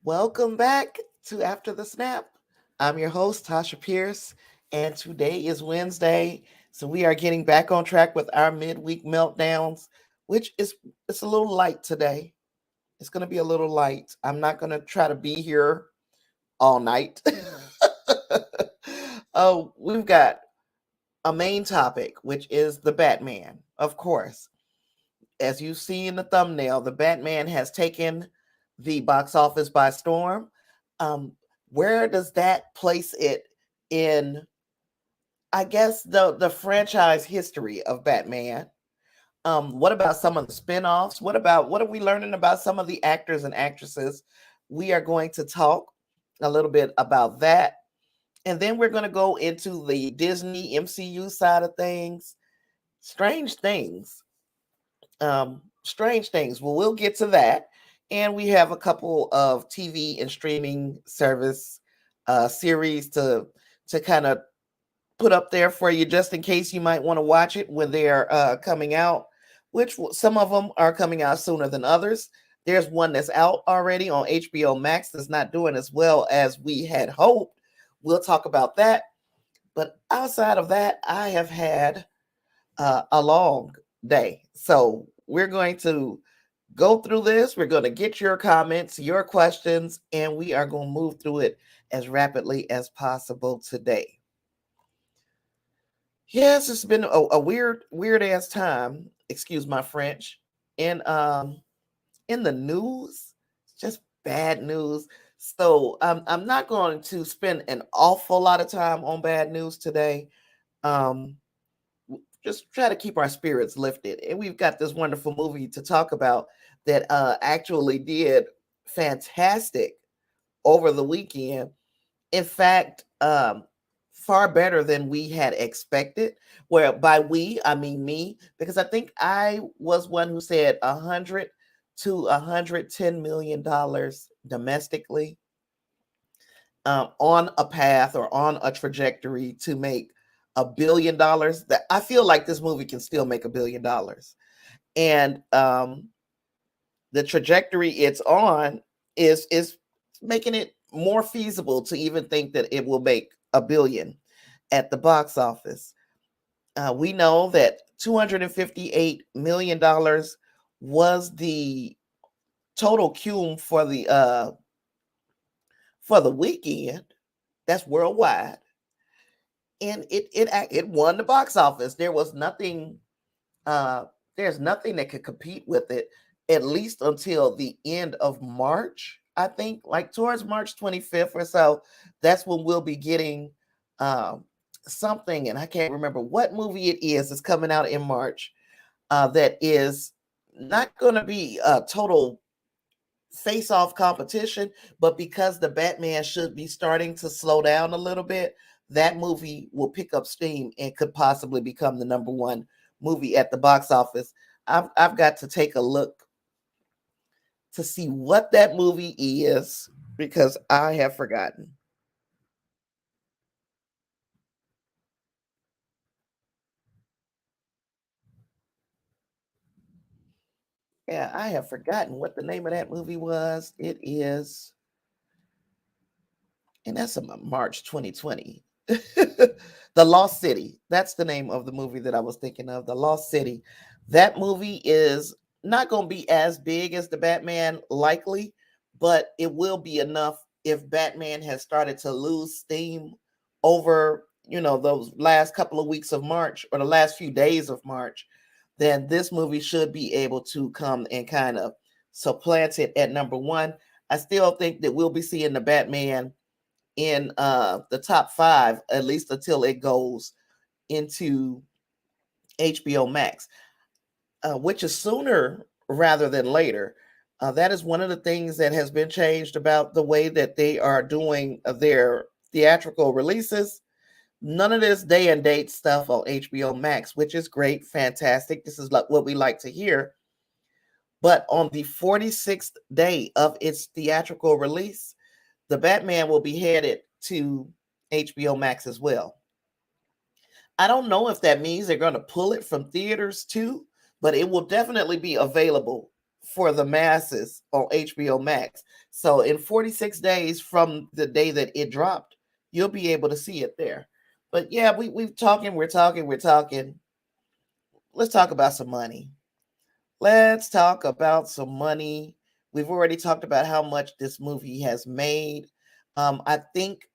Welcome back to After the Snap. I'm your host, Tasha Pierce, and today is Wednesday. So we are getting back on track with our midweek meltdowns, which is it's a little light today. It's gonna be a little light. I'm not gonna try to be here all night. Oh, we've got a main topic, which is the Batman. Of course, as you see in the thumbnail, the Batman has taken the box office by storm. Um, where does that place it in, I guess, the franchise history of Batman? What about some of the spin-offs? What are we learning about some of the actors and actresses? We are going to talk a little bit about that. And then we're going to go into the Disney MCU side of things. Strange things. Strange things. Well, we'll get to that. And we have a couple of TV and streaming service series to kind of put up there for you just in case you might want to watch it when they're coming out, which some of them are coming out sooner than others. There's one that's out already on HBO Max that's not doing as well as we had hoped. We'll talk about that. But outside of that, I have had a long day. So we're going to go through this. We're going to get your comments, your questions, and we are going to move through it as rapidly as possible today. Yes, it's been a weird ass time. Excuse my French. In the news, just bad news. So I'm not going to spend an awful lot of time on bad news today. Um, just try to keep our spirits lifted. And we've got this wonderful movie to talk about that actually did fantastic over the weekend. In fact, far better than we had expected. Where by we, I mean me, because I think I was one who said 100 to 110 million dollars domestically, on a path or on a trajectory to make $1 billion. That I feel like this movie can still make $1 billion, and the trajectory it's on is making it more feasible to even think that it will make $1 billion at the box office. We know that $258 million was the total cum for the weekend. That's worldwide, and it won the box office. There was nothing. There's nothing that could compete with it, at least until the end of March. I think, like towards March 25th or so, that's when we'll be getting something, and I can't remember what movie it is. It's coming out in March. That is not going to be a total face-off competition, but because the Batman should be starting to slow down a little bit, that movie will pick up steam and could possibly become the number one movie at the box office. I've got to take a look to see what that movie is because I have forgotten. Yeah, I have forgotten what the name of that movie was. It is, and that's a March 2020. The Lost City. That's the name of the movie that I was thinking of. The Lost City. That movie is not going to be as big as the Batman, likely, but it will be enough if Batman has started to lose steam over, those last couple of weeks of March or the last few days of March. Then this movie should be able to come and kind of supplant it at number one. I still think that we'll be seeing the Batman in the top five, at least until it goes into HBO Max, which is sooner rather than later. That is one of the things that has been changed about the way that they are doing their theatrical releases. None of this day and date stuff on HBO Max, which is great, fantastic. This is like what we like to hear. But on the 46th day of its theatrical release, the Batman will be headed to HBO Max as well. I don't know if that means they're going to pull it from theaters too, but it will definitely be available for the masses on HBO Max. So in 46 days from the day that it dropped, you'll be able to see it there. But yeah, we're talking. Let's talk about some money. Let's talk about some money. We've already talked about how much this movie has made. I think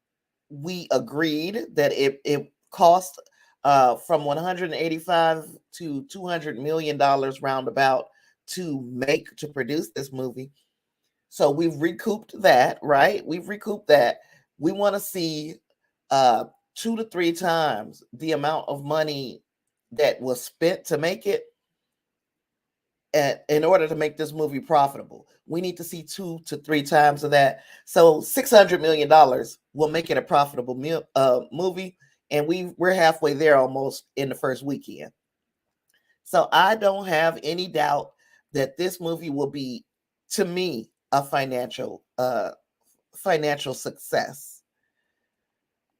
we agreed that it cost from 185 to 200 million dollars roundabout to produce this movie. So we've recouped that, right? We've recouped that. We want to see 2 to 3 times the amount of money that was spent to make it. And in order to make this movie profitable, we need to see 2 to 3 times of that. So $600 million will make it a profitable movie, and we're halfway there almost in the first weekend. So I don't have any doubt that this movie will be, to me, a financial success.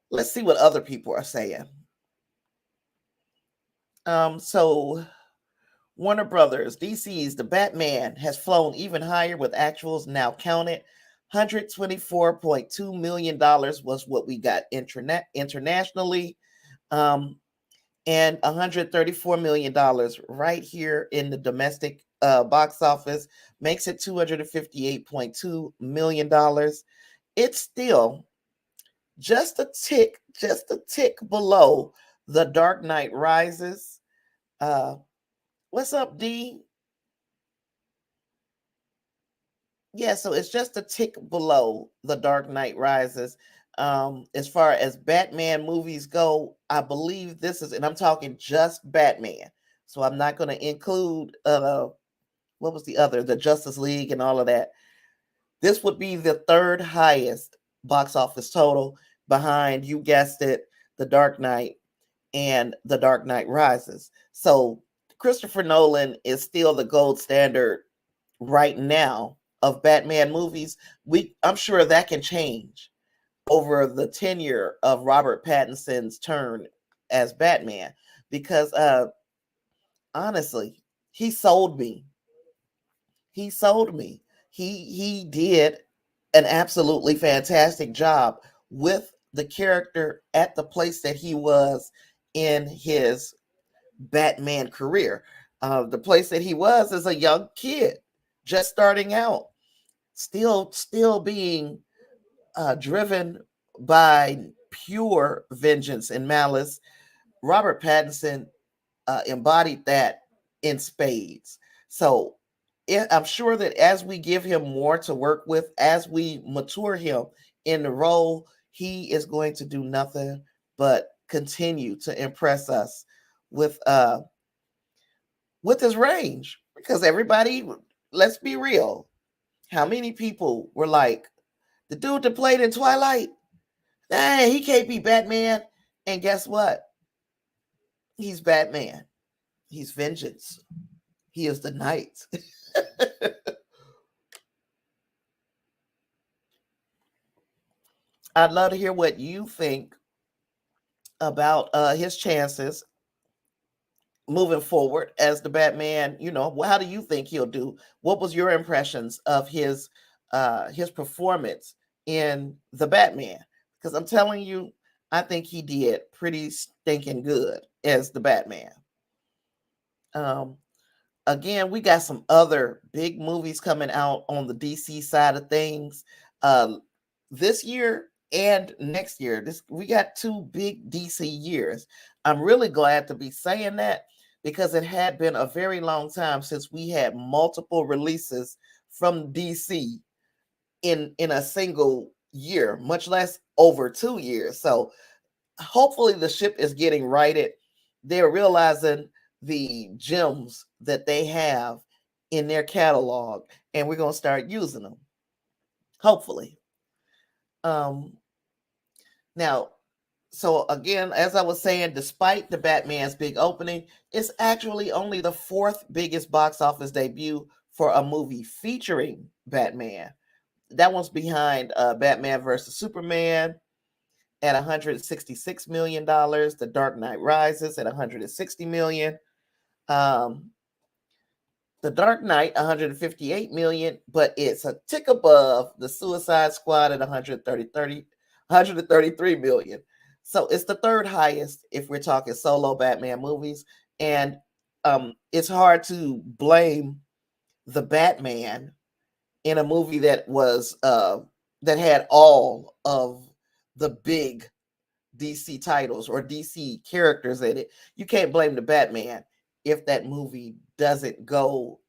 Let's see what other people are saying. So Warner Brothers, DC's The Batman has flown even higher with actuals now counted. $124.2 million was what we got internationally. And $134 million right here in the domestic box office makes it $258.2 million. It's still just a tick below The Dark Knight Rises. What's up, D? Yeah, so it's just a tick below The Dark Knight Rises. As far as Batman movies go, I believe this is, and I'm talking just Batman. So I'm not going to include what was the other, the Justice League and all of that. This would be the third highest box office total behind, you guessed it, The Dark Knight and The Dark Knight Rises. So Christopher Nolan is still the gold standard right now of Batman movies. I'm sure that can change over the tenure of Robert Pattinson's turn as Batman, because honestly, he sold me. He sold me. He did an absolutely fantastic job with the character at the place that he was in his Batman career. The place that he was as a young kid, just starting out, still being driven by pure vengeance and malice. Robert Pattinson embodied that in spades. So I'm sure that as we give him more to work with, as we mature him in the role, he is going to do nothing but continue to impress us with his range. Because everybody, let's be real, how many people were like, the dude that played in Twilight, nah, he can't be Batman. And guess what? He's Batman. He's vengeance. He is the night. I'd love to hear what you think about his chances moving forward as the Batman. How do you think he'll do? What was your impressions of his performance in the Batman? Because I'm telling you, I think he did pretty stinking good as the Batman. Again, we got some other big movies coming out on the DC side of things this year and next year. We got 2 big DC years. I'm really glad to be saying that, because it had been a very long time since we had multiple releases from DC in a single year, much less over 2 years. So hopefully the ship is getting righted. They're realizing the gems that they have in their catalog, and we're going to start using them, hopefully. Now, so again, as I was saying, despite the Batman's big opening, it's actually only the 4th biggest box office debut for a movie featuring Batman. That one's behind Batman versus Superman at $166 million. The Dark Knight Rises at $160 million. The Dark Knight, 158 million, but it's a tick above the Suicide Squad at 133 million. So it's the third highest if we're talking solo Batman movies. And it's hard to blame the Batman in a movie that was that had all of the big DC titles or DC characters in it. You can't blame the Batman if that movie doesn't go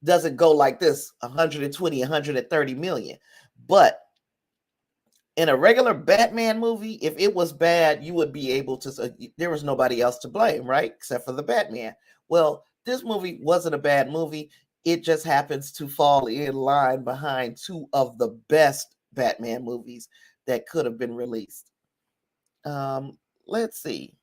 like this, 120, 130 million. But in a regular Batman movie, if it was bad, you would be able to, there was nobody else to blame, right? Except for the Batman. Well, this movie wasn't a bad movie. It just happens to fall in line behind two of the best Batman movies that could have been released. Let's see.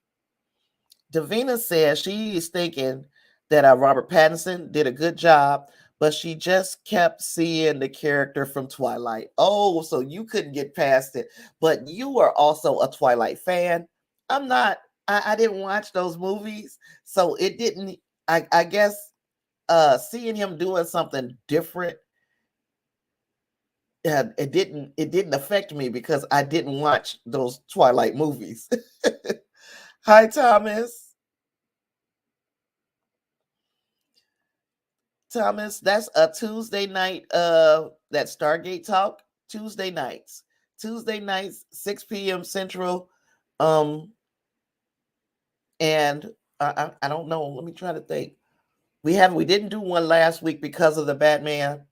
Davina says she is thinking that Robert Pattinson did a good job, but she just kept seeing the character from Twilight. Oh, so you couldn't get past it. But you are also a Twilight fan. I'm not. I didn't watch those movies, so it didn't. I guess seeing him doing something different, it didn't affect me because I didn't watch those Twilight movies. Hi, Thomas. Thomas, that's a Tuesday night that Stargate talk. Tuesday nights. Tuesday nights, 6 p.m. Central. And I don't know. Let me try to think. We didn't do one last week because of the Batman.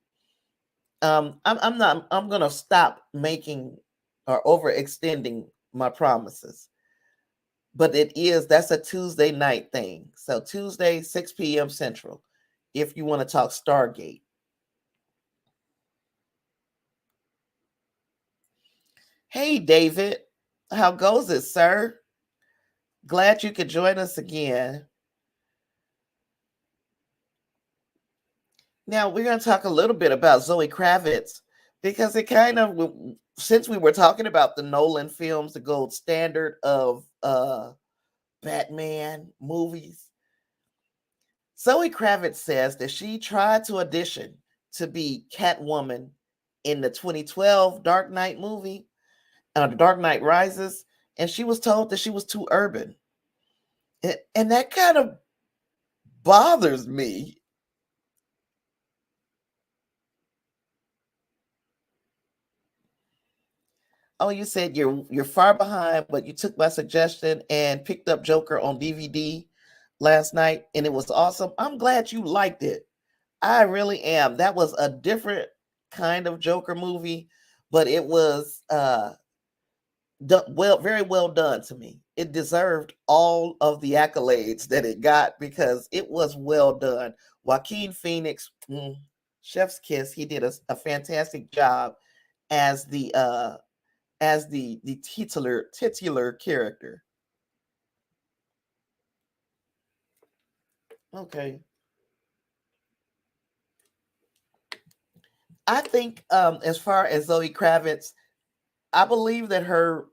I'm gonna stop making or overextending my promises. But that's a Tuesday night thing. So Tuesday, 6 p.m. Central, if you want to talk Stargate. Hey, David. How goes it, sir? Glad you could join us again. Now, we're going to talk a little bit about Zoe Kravitz because it kind of, since we were talking about the Nolan films, the gold standard of Batman movies, Zoe Kravitz says that she tried to audition to be Catwoman in the 2012 Dark Knight movie, The Dark Knight Rises, and she was told that she was too urban. And that kind of bothers me. Oh, you said you're far behind, but you took my suggestion and picked up Joker on DVD last night, and it was awesome. I'm glad you liked it. I really am. That was a different kind of Joker movie, but it was very well done to me. It deserved all of the accolades that it got because it was well done. Joaquin Phoenix, chef's kiss. He did a fantastic job as the titular character. Okay. I think as far as Zoe Kravitz, I believe that her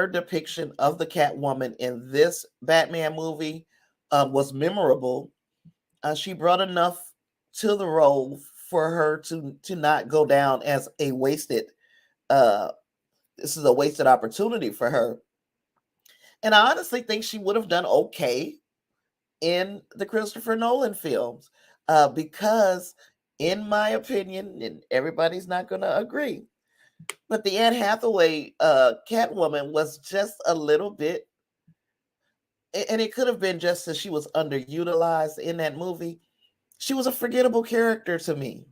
depiction of the Catwoman in this Batman movie was memorable. She brought enough to the role for her to not go down as a wasted. This is a wasted opportunity for her, and I honestly think she would have done okay in the Christopher Nolan films because, in my opinion, and everybody's not going to agree, but the Anne Hathaway Catwoman was just a little bit, and it could have been just that she was underutilized in that movie. She was a forgettable character to me.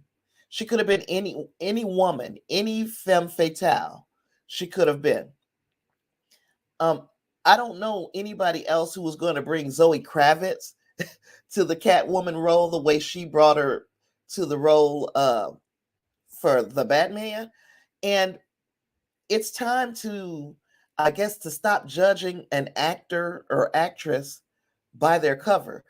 She could have been any woman, any femme fatale. She could have been. Um, I don't know anybody else who was going to bring Zoe Kravitz to the Catwoman role the way she brought her to the role for the Batman. And it's time to, I guess, to stop judging an actor or actress by their cover.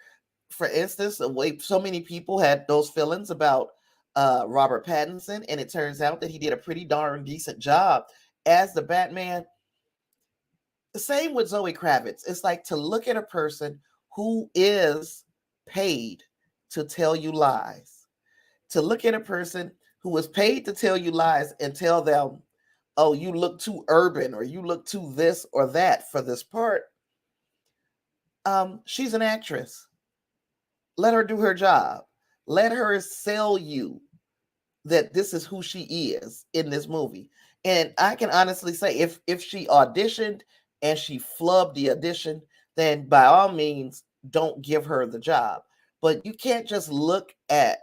For instance, the way so many people had those feelings about Robert Pattinson, and it turns out that he did a pretty darn decent job as the Batman. The same with Zoe Kravitz. It's like to look at a person who is paid to tell you lies. To look at a person who was paid to tell you lies and tell them, oh, you look too urban or you look too this or that for this part. She's an actress. Let her do her job. Let her sell you that this is who she is in this movie. And I can honestly say if she auditioned and she flubbed the audition, then by all means don't give her the job. But you can't just look at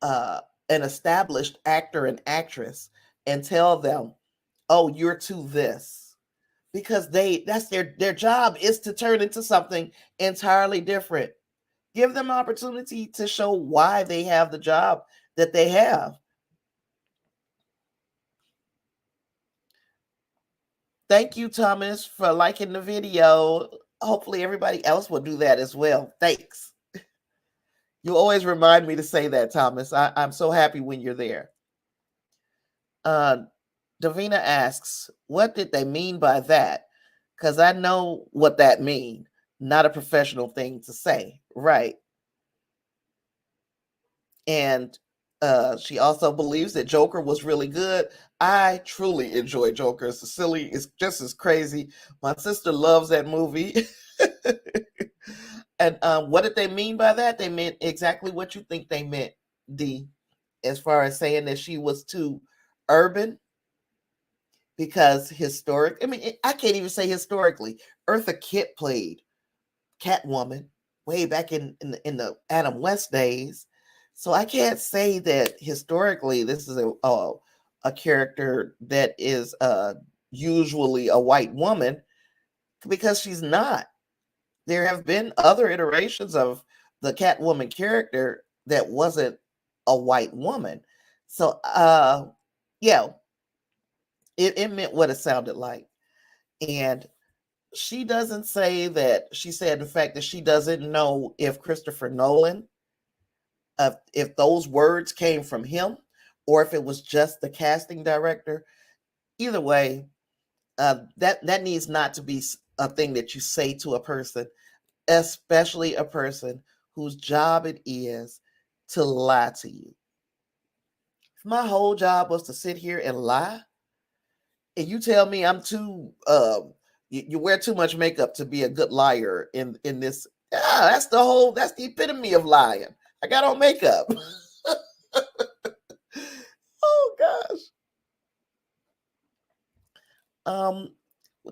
an established actor and actress and tell them, oh, you're too this, because that's their job is to turn into something entirely different. Give them opportunity to show why they have the job that they have. Thank you, Thomas, for liking the video. Hopefully everybody else will do that as well. Thanks. You always remind me to say that, Thomas. I'm so happy when you're there. Davina asks, what did they mean by that? Because I know what that means. Not a professional thing to say. Right. And she also believes that Joker was really good. I truly enjoy Joker. It's silly. It's just as crazy. My sister loves that movie. And what did they mean by that? They meant exactly what you think they meant, D, as far as saying that she was too urban. Because I can't even say historically. Eartha Kitt played Catwoman way back in the Adam West days. So I can't say that historically this is a character that is usually a white woman, because she's not. There have been other iterations of the Catwoman character that wasn't a white woman. So yeah, it meant what it sounded like. And she doesn't say that. She said the fact that she doesn't know if Christopher Nolan, if those words came from him or if it was just the casting director. Either way, that needs not to be a thing that you say to a person, especially a person whose job it is to lie to you. If my whole job was to sit here and lie, and you tell me I'm too you wear too much makeup to be a good liar in this, that's the epitome of lying. I got on makeup. Oh gosh.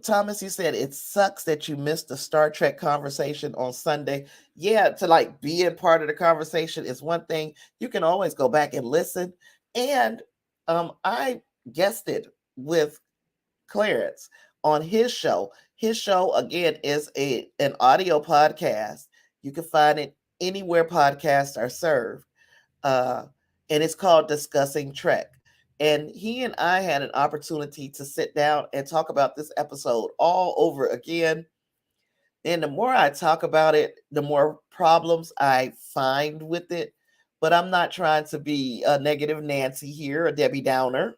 Thomas, you said it sucks that you missed the Star Trek conversation on Sunday. Yeah, to like be in part of the conversation is one thing. You can always go back and listen. And I guested with Clarence on his show. His show again is an audio podcast. You can find it anywhere podcasts are served, and it's called Discussing Trek. And he and I had an opportunity to sit down and talk about this episode all over again. And the more I talk about it, the more problems I find with it. But I'm not trying to be a negative Nancy here, a Debbie Downer.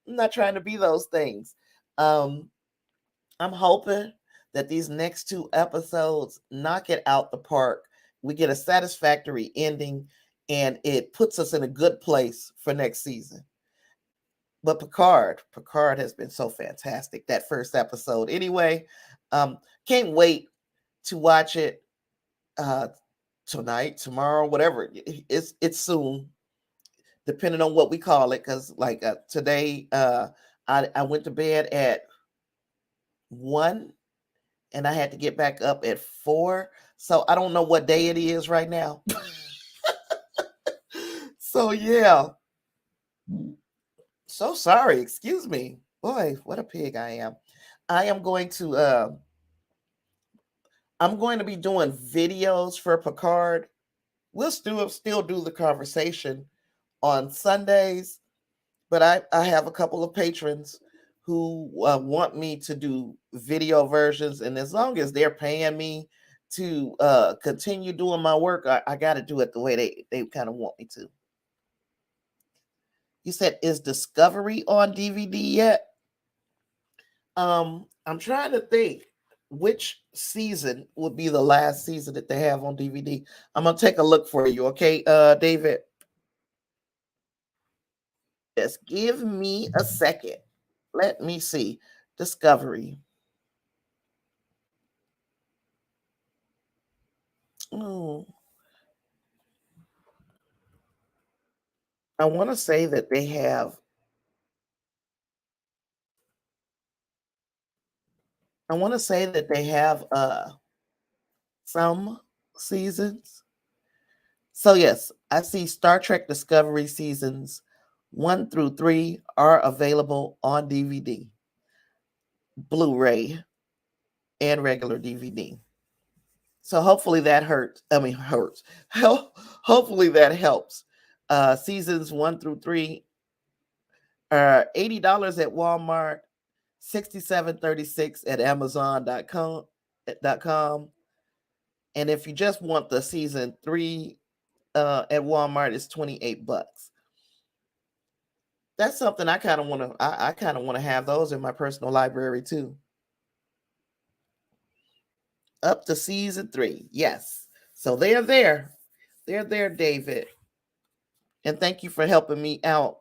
I'm not trying to be those things. I'm hoping that these next two episodes knock it out the park. We get a satisfactory ending, and it puts us in a good place for next season. But Picard has been so fantastic, that first episode. Anyway, can't wait to watch it tonight, tomorrow, whatever. It's soon, depending on what we call it. Because like today, I went to bed at 1 and I had to get back up at 4. So I don't know what day it is right now. So yeah. So sorry, excuse me. Boy, what a pig I am. I am going to I'm going to be doing videos for Picard. We'll still do the conversation on Sundays, but I have a couple of patrons who want me to do video versions, and as long as they're paying me to continue doing my work, I got to do it the way they kind of want me to. You said, is Discovery on DVD yet? I'm trying to think. which season would be the last season that they have on DVD. I'm gonna take a look for you, okay, David? Just give me a second. Let me see. Discovery. Oh, I want to say that they have. I want to say that they have some seasons. So yes, I see Star Trek Discovery seasons 1 through 3 are available on DVD, Blu-ray, and regular DVD. So hopefully that hurts. I mean hurts. Hopefully that helps. Seasons 1 through 3 are $80 at Walmart, 67.36 at Amazon.com. And if you just want the season 3 at Walmart, it's $28. That's something I kind of want to. I kind of want to have those in my personal library too. Up to season 3, yes. So they're there. They're there, David. And thank you for helping me out.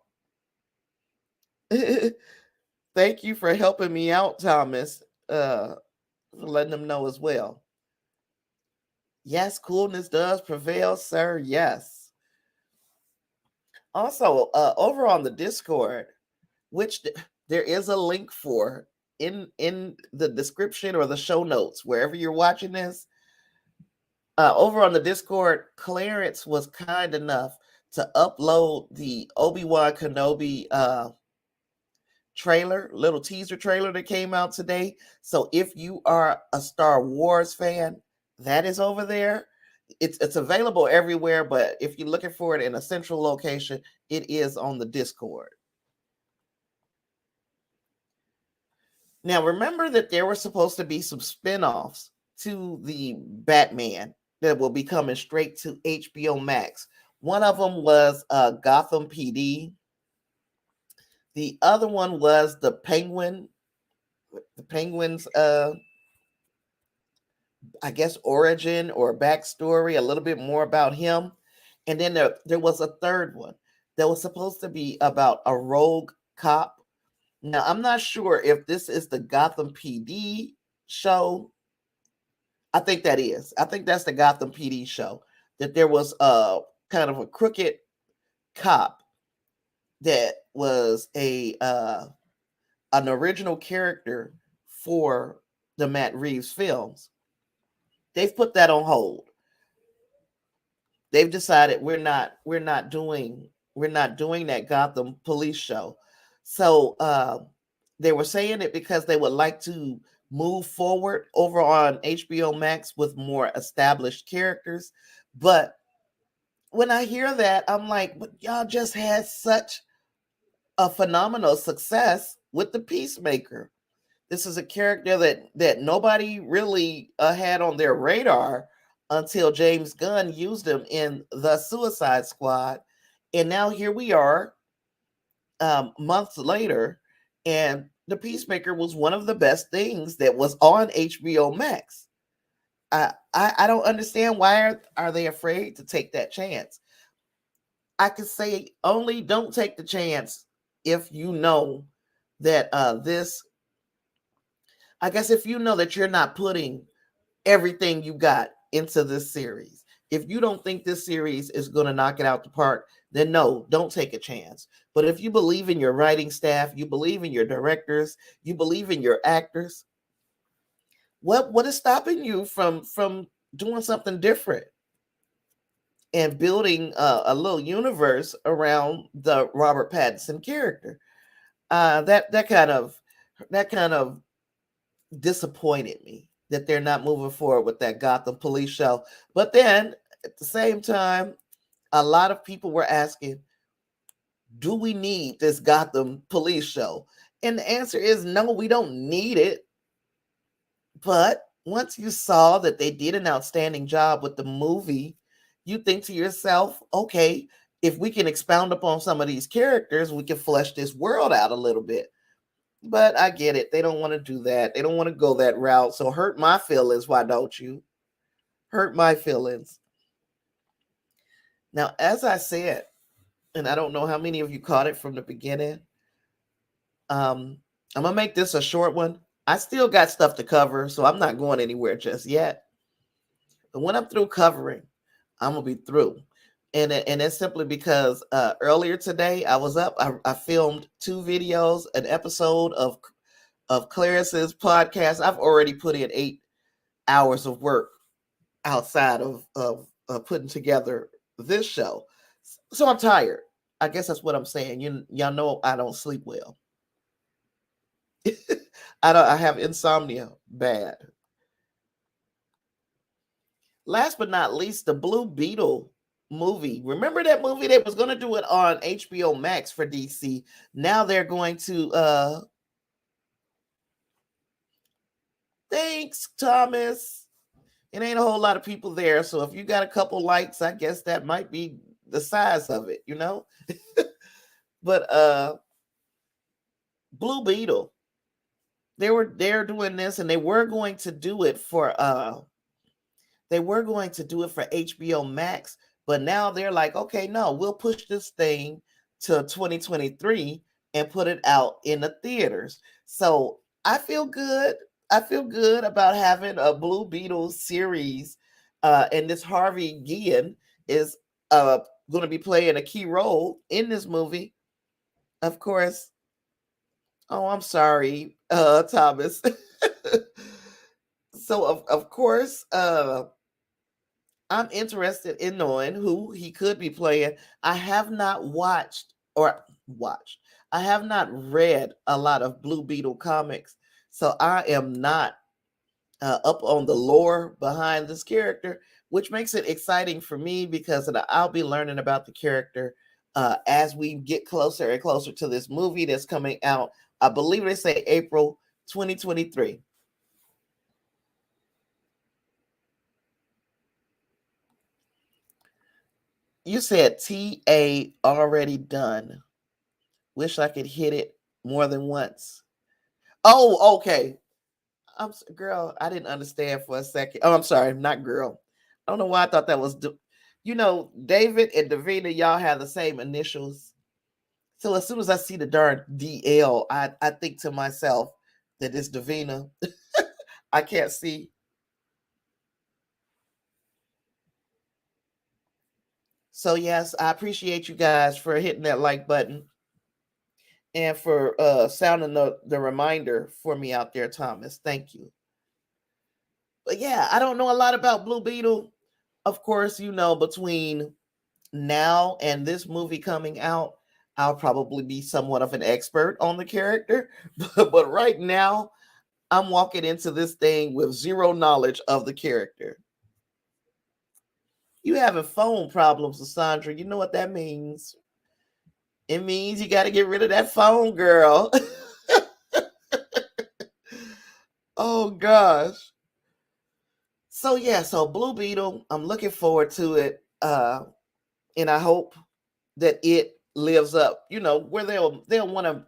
Thank you for helping me out, Thomas. Letting them know as well. Yes, coolness does prevail, sir. Yes. Also, over on the Discord, which there is a link for in the description or the show notes, wherever you're watching this. Over on the Discord, Clarence was kind enough to upload the Obi-Wan Kenobi trailer, little teaser trailer that came out today. So if you are a Star Wars fan, that is over there. It's available everywhere, but if you're looking for it in a central location, it is on the Discord. Now, remember that there were supposed to be some spin-offs to the Batman that will be coming straight to HBO Max. One of them was Gotham PD. The other one was the Penguin's I guess origin or backstory, a little bit more about him. And then there was a third one that was supposed to be about a rogue cop. Now, I'm not sure if this is the Gotham PD show. I think that is. I think that's the Gotham PD show. That there was a kind of a crooked cop that was an original character for the Matt Reeves films. They've put that on hold. They've decided we're not doing that Gotham police show. So they were saying it because they would like to move forward over on HBO Max with more established characters. But when I hear that, I'm like, but y'all just had such a phenomenal success with the Peacemaker. This is a character that nobody really had on their radar until James Gunn used him in the Suicide Squad. And now here we are, months later, and the Peacemaker was one of the best things that was on HBO Max. I don't understand why are they afraid to take that chance. I could say only don't take the chance if you know that I guess if you know that you're not putting everything you got into this series. If you don't think this series is going to knock it out the park, then no, don't take a chance. But if you believe in your writing staff, you believe in your directors, you believe in your actors, what is stopping you from doing something different and building a little universe around the Robert Pattinson character? That kind of disappointed me that they're not moving forward with that Gotham police show. But then at the same time, a lot of people were asking, do we need this Gotham police show? And the answer is no, we don't need it. But once you saw that they did an outstanding job with the movie, you think to yourself, okay, if we can expound upon some of these characters, we can flesh this world out a little bit. But I get it. They don't want to do that. They don't want to go that route. So hurt my feelings. Why don't you? Hurt my feelings. Now, as I said, and I don't know how many of you caught it from the beginning, I'm going to make this a short one. I still got stuff to cover, so I'm not going anywhere just yet. But when I'm through covering, I'm going to be through. And it's simply because earlier today I was up. I filmed 2 videos, an episode of Claris's podcast. I've already put in 8 hours of work outside of putting together this show. So I'm tired. I guess that's what I'm saying. Y'all know I don't sleep well. I have insomnia bad. Last but not least, the Blue Beetle movie. Remember that movie? They was going to do it on HBO Max for DC. Now they're going to thanks, Thomas. It ain't a whole lot of people there, so if you got a couple likes, I guess that might be the size of it, you know? But Blue Beetle, they're doing this, and they were going to do it for HBO Max, but now they're like, okay, no, we'll push this thing to 2023 and put it out in the theaters. So I feel good. I feel good about having a Blue Beetle series, and this Harvey Guillen is going to be playing a key role in this movie. Of course. Oh, I'm sorry, Thomas. So of course, I'm interested in knowing who he could be playing. I have not I have not read a lot of Blue Beetle comics, so I am not up on the lore behind this character, which makes it exciting for me because I'll be learning about the character as we get closer and closer to this movie that's coming out. I believe they say April 2023. You said TA already done. Wish I could hit it more than once. Oh, okay. Girl, I didn't understand for a second. Oh, I'm sorry, not girl. I don't know why I thought that was. David and Davina, y'all have the same initials. So as soon as I see the darn DL, I think to myself that it's Davina. I can't see. So yes, I appreciate you guys for hitting that like button and for sounding the reminder for me out there, Thomas. Thank you. But yeah, I don't know a lot about Blue Beetle. Of course, between now and this movie coming out, I'll probably be somewhat of an expert on the character. But right now, I'm walking into this thing with zero knowledge of the character. You having phone problems, Sandra. You know what that means. It means you got to get rid of that phone, girl. Oh, gosh. So, yeah, so Blue Beetle, I'm looking forward to it. And I hope that it lives up, where they'll want to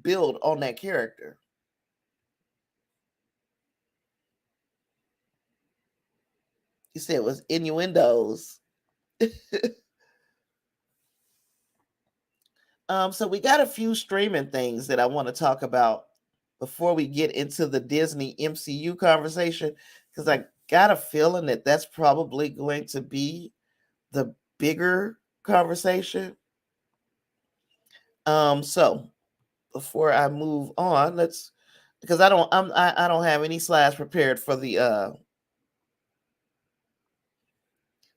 build on that character. You said it was innuendos. So we got a few streaming things that I want to talk about before we get into the Disney MCU conversation, because I got a feeling that that's probably going to be the bigger conversation. So before I move on, because I don't have any slides prepared for the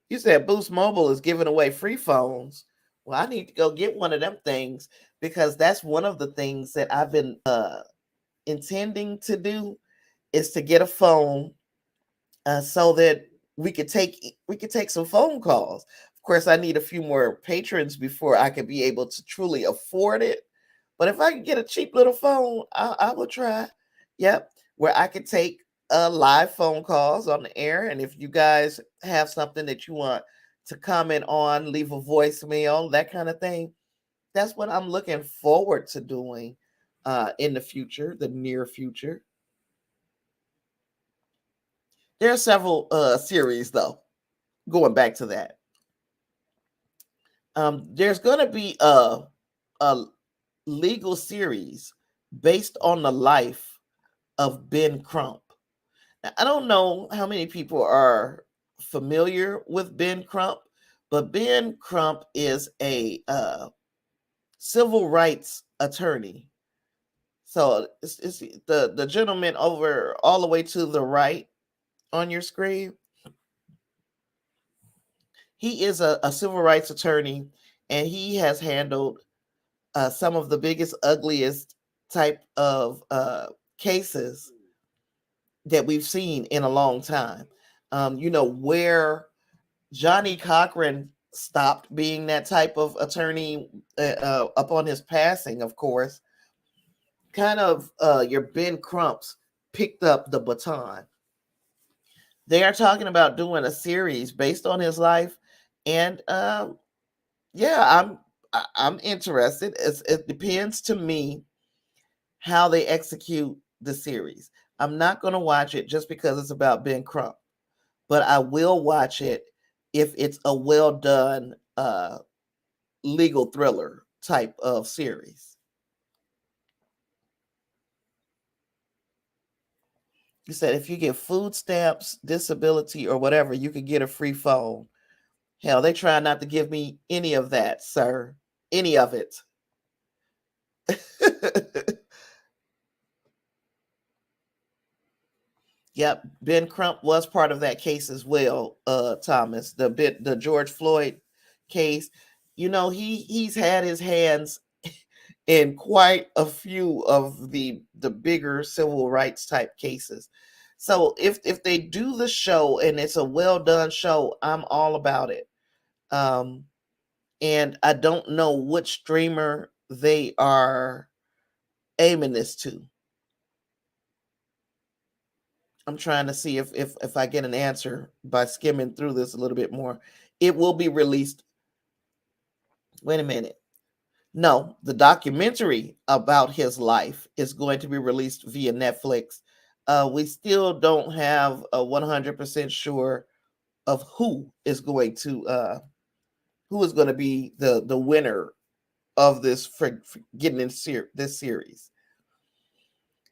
you said Boost Mobile is giving away free phones. Well, I need to go get one of them things because that's one of the things that I've been intending to do is to get a phone so that we could take some phone calls. Of course, I need a few more patrons before I could be able to truly afford it. But if I could get a cheap little phone, I will try. Yep, where I could take live phone calls on the air. And if you guys have something that you want to comment on, leave a voicemail, that kind of thing. That's what I'm looking forward to doing. in the future, the near future. There are several series, though, going back to that. There's going to be a legal series based on the life of Ben Crump. Now, I don't know how many people are familiar with Ben Crump, but Ben Crump is a civil rights attorney. So it's the gentleman over all the way to the right on your screen. He is a civil rights attorney, and he has handled some of the biggest, ugliest type of cases that we've seen in a long time. Where Johnny Cochran stopped being that type of attorney upon his passing, of course. Kind of your Ben Crumps picked up the baton. They are talking about doing a series based on his life, and yeah, I'm interested. It depends to me how they execute the series. I'm not going to watch it just because it's about Ben Crump, but I will watch it if it's a well done legal thriller type of series. You said if you get food stamps, disability, or whatever, you could get a free phone. Hell, they try not to give me any of that, sir. Any of it. Yep, Ben Crump was part of that case as well, Thomas. The George Floyd case. He's had his hands in quite a few of the bigger civil rights type cases. So if they do the show and it's a well done show, I'm all about it. And I don't know which streamer they are aiming this to. I'm trying to see if I get an answer by skimming through this a little bit more. It will be released. Wait a minute. No, the documentary about his life is going to be released via Netflix. We still don't have a 100% sure of who is going to be the winner of this for getting in this series.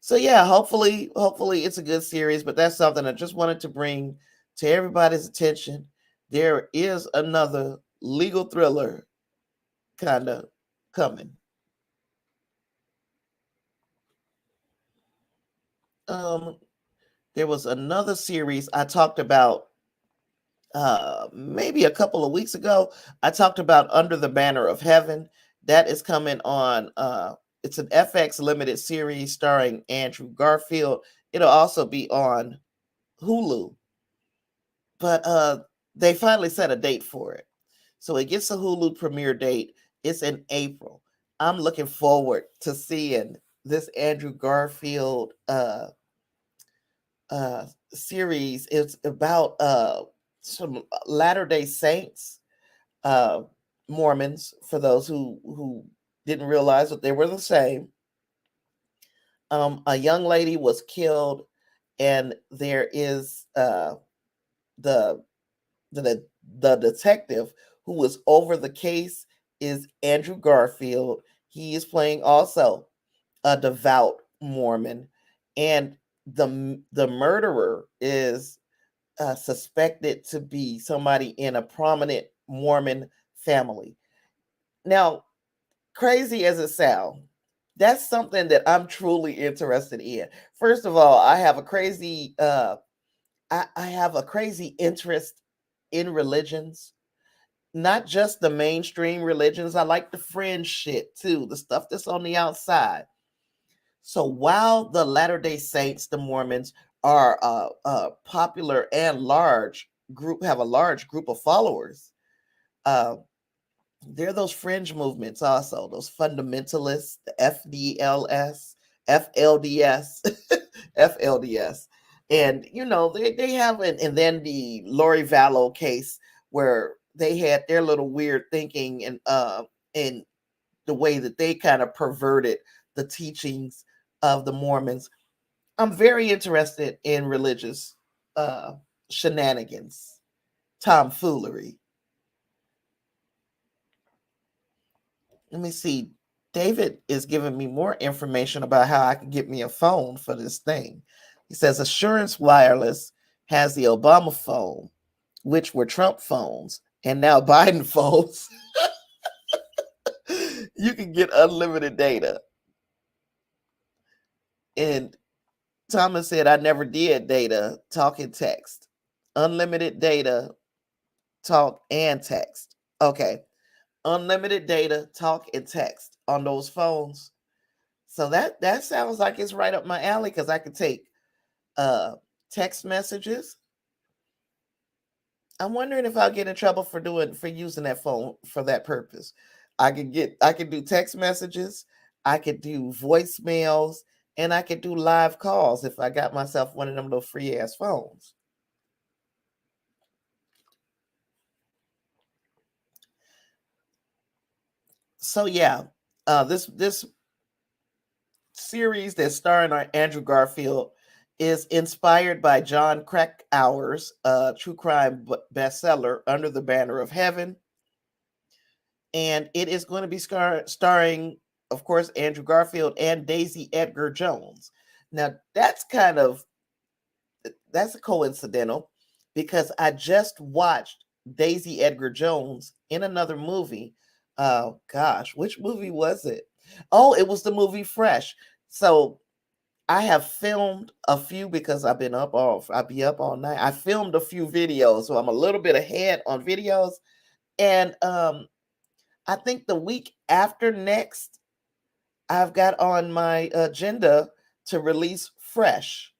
So yeah, hopefully it's a good series, but that's something I just wanted to bring to everybody's attention. There is another legal thriller kind of coming. There was another series I talked about maybe a couple of weeks ago. I talked about Under the Banner of Heaven. That is coming on it's an FX limited series starring Andrew Garfield. It'll also be on Hulu. But they finally set a date for it. So it gets a Hulu premiere date. It's in April. I'm looking forward to seeing this Andrew Garfield series. It's about some Latter-day Saints, Mormons, for those who didn't realize that they were the same. A young lady was killed, and there is the the detective who was over the case is Andrew Garfield. He is playing also a devout Mormon, and the murderer is suspected to be somebody in a prominent Mormon family. Now, crazy as it sounds, that's something that I'm truly interested in. First of all, I have a crazy I have a crazy interest in religions, not just the mainstream religions. I like the fringe shit too, the stuff that's on the outside. So while the Latter-day Saints, the Mormons, are popular and have a large group of followers, uh, there are those fringe movements also, those fundamentalists, the FDLS, FLDS, FLDS. And, they have and then the Lori Vallow case where they had their little weird thinking and the way that they kind of perverted the teachings of the Mormons. I'm very interested in religious shenanigans, tomfoolery. Let me see. David is giving me more information about how I can get me a phone for this thing. He says Assurance Wireless has the Obama phone, which were Trump phones, and now Biden phones. You can get unlimited data. And Thomas said, I never did data, talk and text. Unlimited data, talk and text. Okay. Unlimited data, talk and text on those phones. So that sounds like it's right up my alley because I could take text messages. I'm wondering if I'll get in trouble for using that phone for that purpose. I could do text messages, I could do voicemails, and I could do live calls if I got myself one of them little free ass phones. So yeah, this series that's starring Andrew Garfield is inspired by John Krakauer's true crime bestseller Under the Banner of Heaven, and it is going to be starring, of course, Andrew Garfield and Daisy Edgar Jones. Now that's a coincidental because I just watched Daisy Edgar Jones in another movie. Gosh, which movie was it? Oh, it was the movie Fresh. So I have filmed a few because I'll be up all night. I filmed a few videos, so I'm a little bit ahead on videos. And I think the week after next, I've got on my agenda to release Fresh.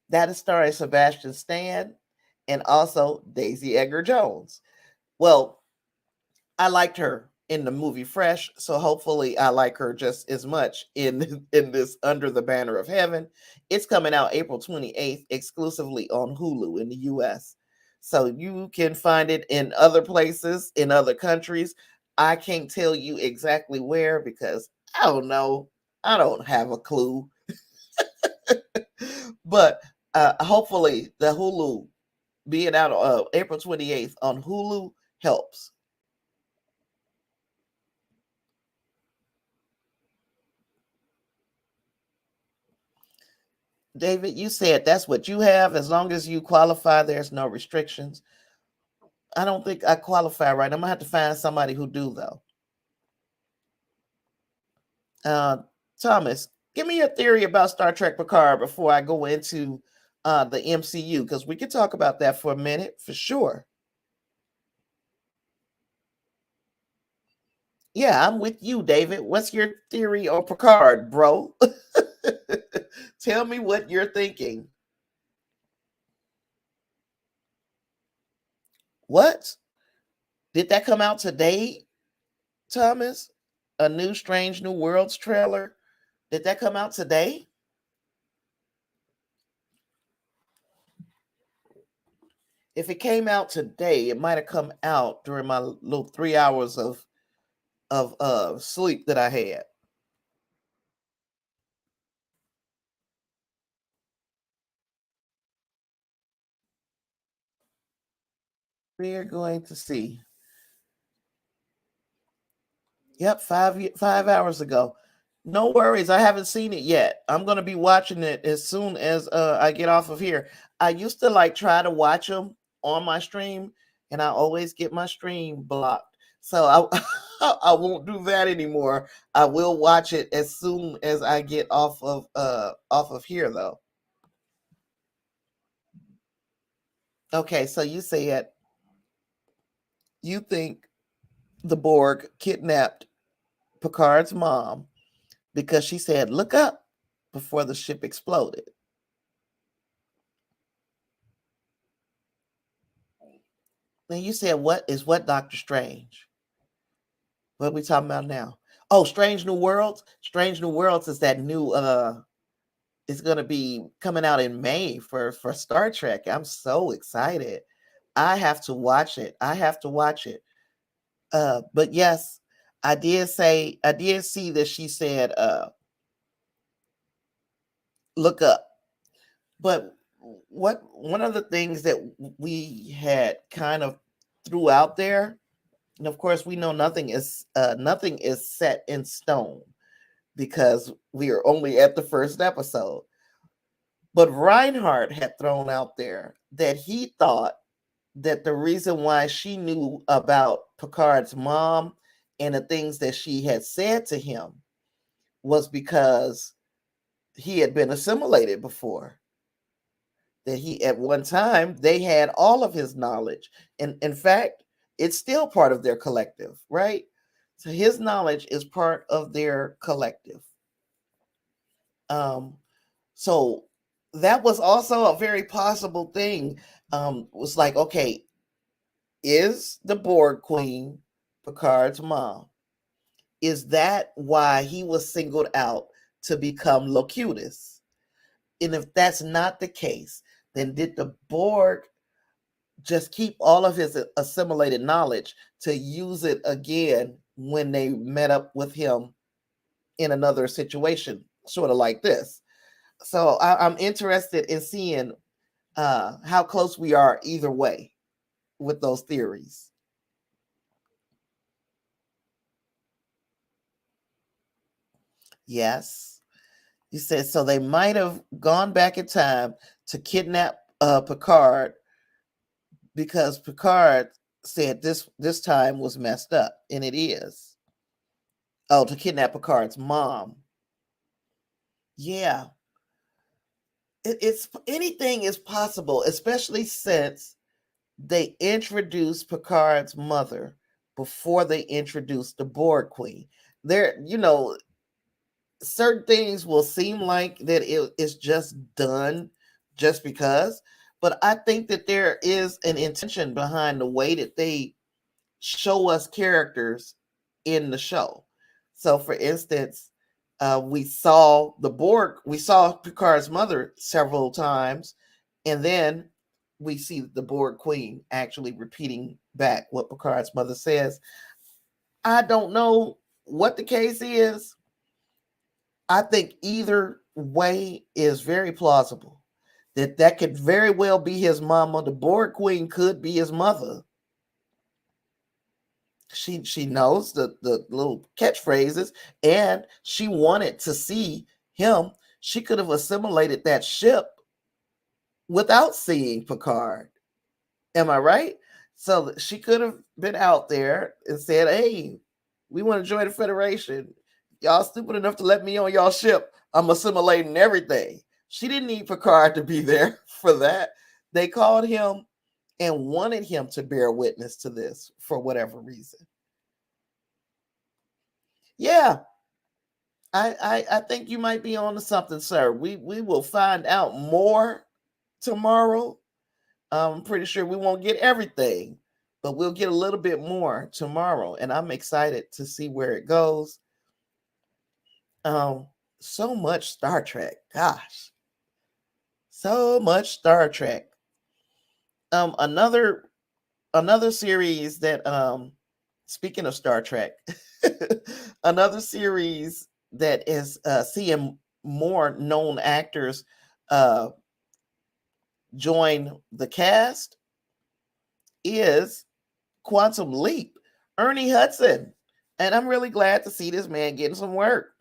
That is starring Sebastian Stan and also Daisy Edgar Jones. Well, I liked her in the movie Fresh, so hopefully I like her just as much in this Under the Banner of Heaven. It's coming out April 28th exclusively on Hulu in the US. So you can find it in other places, in other countries. I can't tell you exactly where because I don't know. I don't have a clue. But hopefully the Hulu being out April 28th on Hulu helps. David, you said that's what you have. As long as you qualify, there's no restrictions. I don't think I qualify right. I'm gonna have to find somebody who do though. Thomas, give me your theory about Star Trek Picard before I go into the MCU, because we could talk about that for a minute for sure. Yeah, I'm with you, David. What's your theory on Picard, bro? Tell me what you're thinking. What? Did that come out today, Thomas? A new Strange New Worlds trailer? Did that come out today? If it came out today, it might have come out during my little 3 hours of sleep that I had. We're going to see. Yep, 5 hours ago. No worries. I haven't seen it yet. I'm gonna be watching it as soon as I get off of here. I used to like try to watch them on my stream, and I always get my stream blocked. So I I won't do that anymore. I will watch it as soon as I get off of here though. Okay, so you said you think the Borg kidnapped Picard's mom because she said, "Look up," before the ship exploded. Then you said, what Doctor Strange? What are we talking about now? Oh, Strange New Worlds. Strange New Worlds is that new it's gonna be coming out in May for Star Trek. I'm so excited. I have to watch it. I have to watch it. But yes, I did see that she said, look up. But one of the things that we had kind of threw out there, and of course we know nothing is set in stone because we are only at the first episode. But Reinhardt had thrown out there that he thought that the reason why she knew about Picard's mom and the things that she had said to him was because he had been assimilated before. That he, at one time, they had all of his knowledge. And in fact, it's still part of their collective, right? So his knowledge is part of their collective. So that was also a very possible thing. Was like, okay, is the Borg Queen Picard's mom? Is that why he was singled out to become Locutus? And if that's not the case, then did the Borg just keep all of his assimilated knowledge to use it again when they met up with him in another situation, sort of like this? So I'm interested in seeing how close we are either way with those theories. Yes. He said, so they might have gone back in time to kidnap Picard because Picard said this time was messed up, and it is. Oh, to kidnap Picard's mom. Yeah. It's anything is possible, especially since they introduced Picard's mother before they introduced the Borg Queen. There, certain things will seem like that it's just done just because, but I think that there is an intention behind the way that they show us characters in the show. So, for instance, we saw Picard's mother several times, and then we see the Borg Queen actually repeating back what Picard's mother says. I don't know what the case is. I think either way is very plausible. That could very well be his mama. The Borg Queen could be his mother. She knows the little catchphrases, and she wanted to see him. She could have assimilated that ship without seeing Picard. Am I right? So she could have been out there and said, hey, we want to join the Federation. Y'all stupid enough to let me on y'all ship. I'm assimilating everything. She didn't need Picard to be there for that. They called him and wanted him to bear witness to this for whatever reason. Yeah, I think you might be on to something, sir. We will find out more tomorrow. I'm pretty sure we won't get everything, but we'll get a little bit more tomorrow, and I'm excited to see where it goes. So much Star Trek, gosh, so much Star Trek. Another series that speaking of Star Trek, another series that is seeing more known actors join the cast is Quantum Leap. Ernie Hudson, and I'm really glad to see this man getting some work.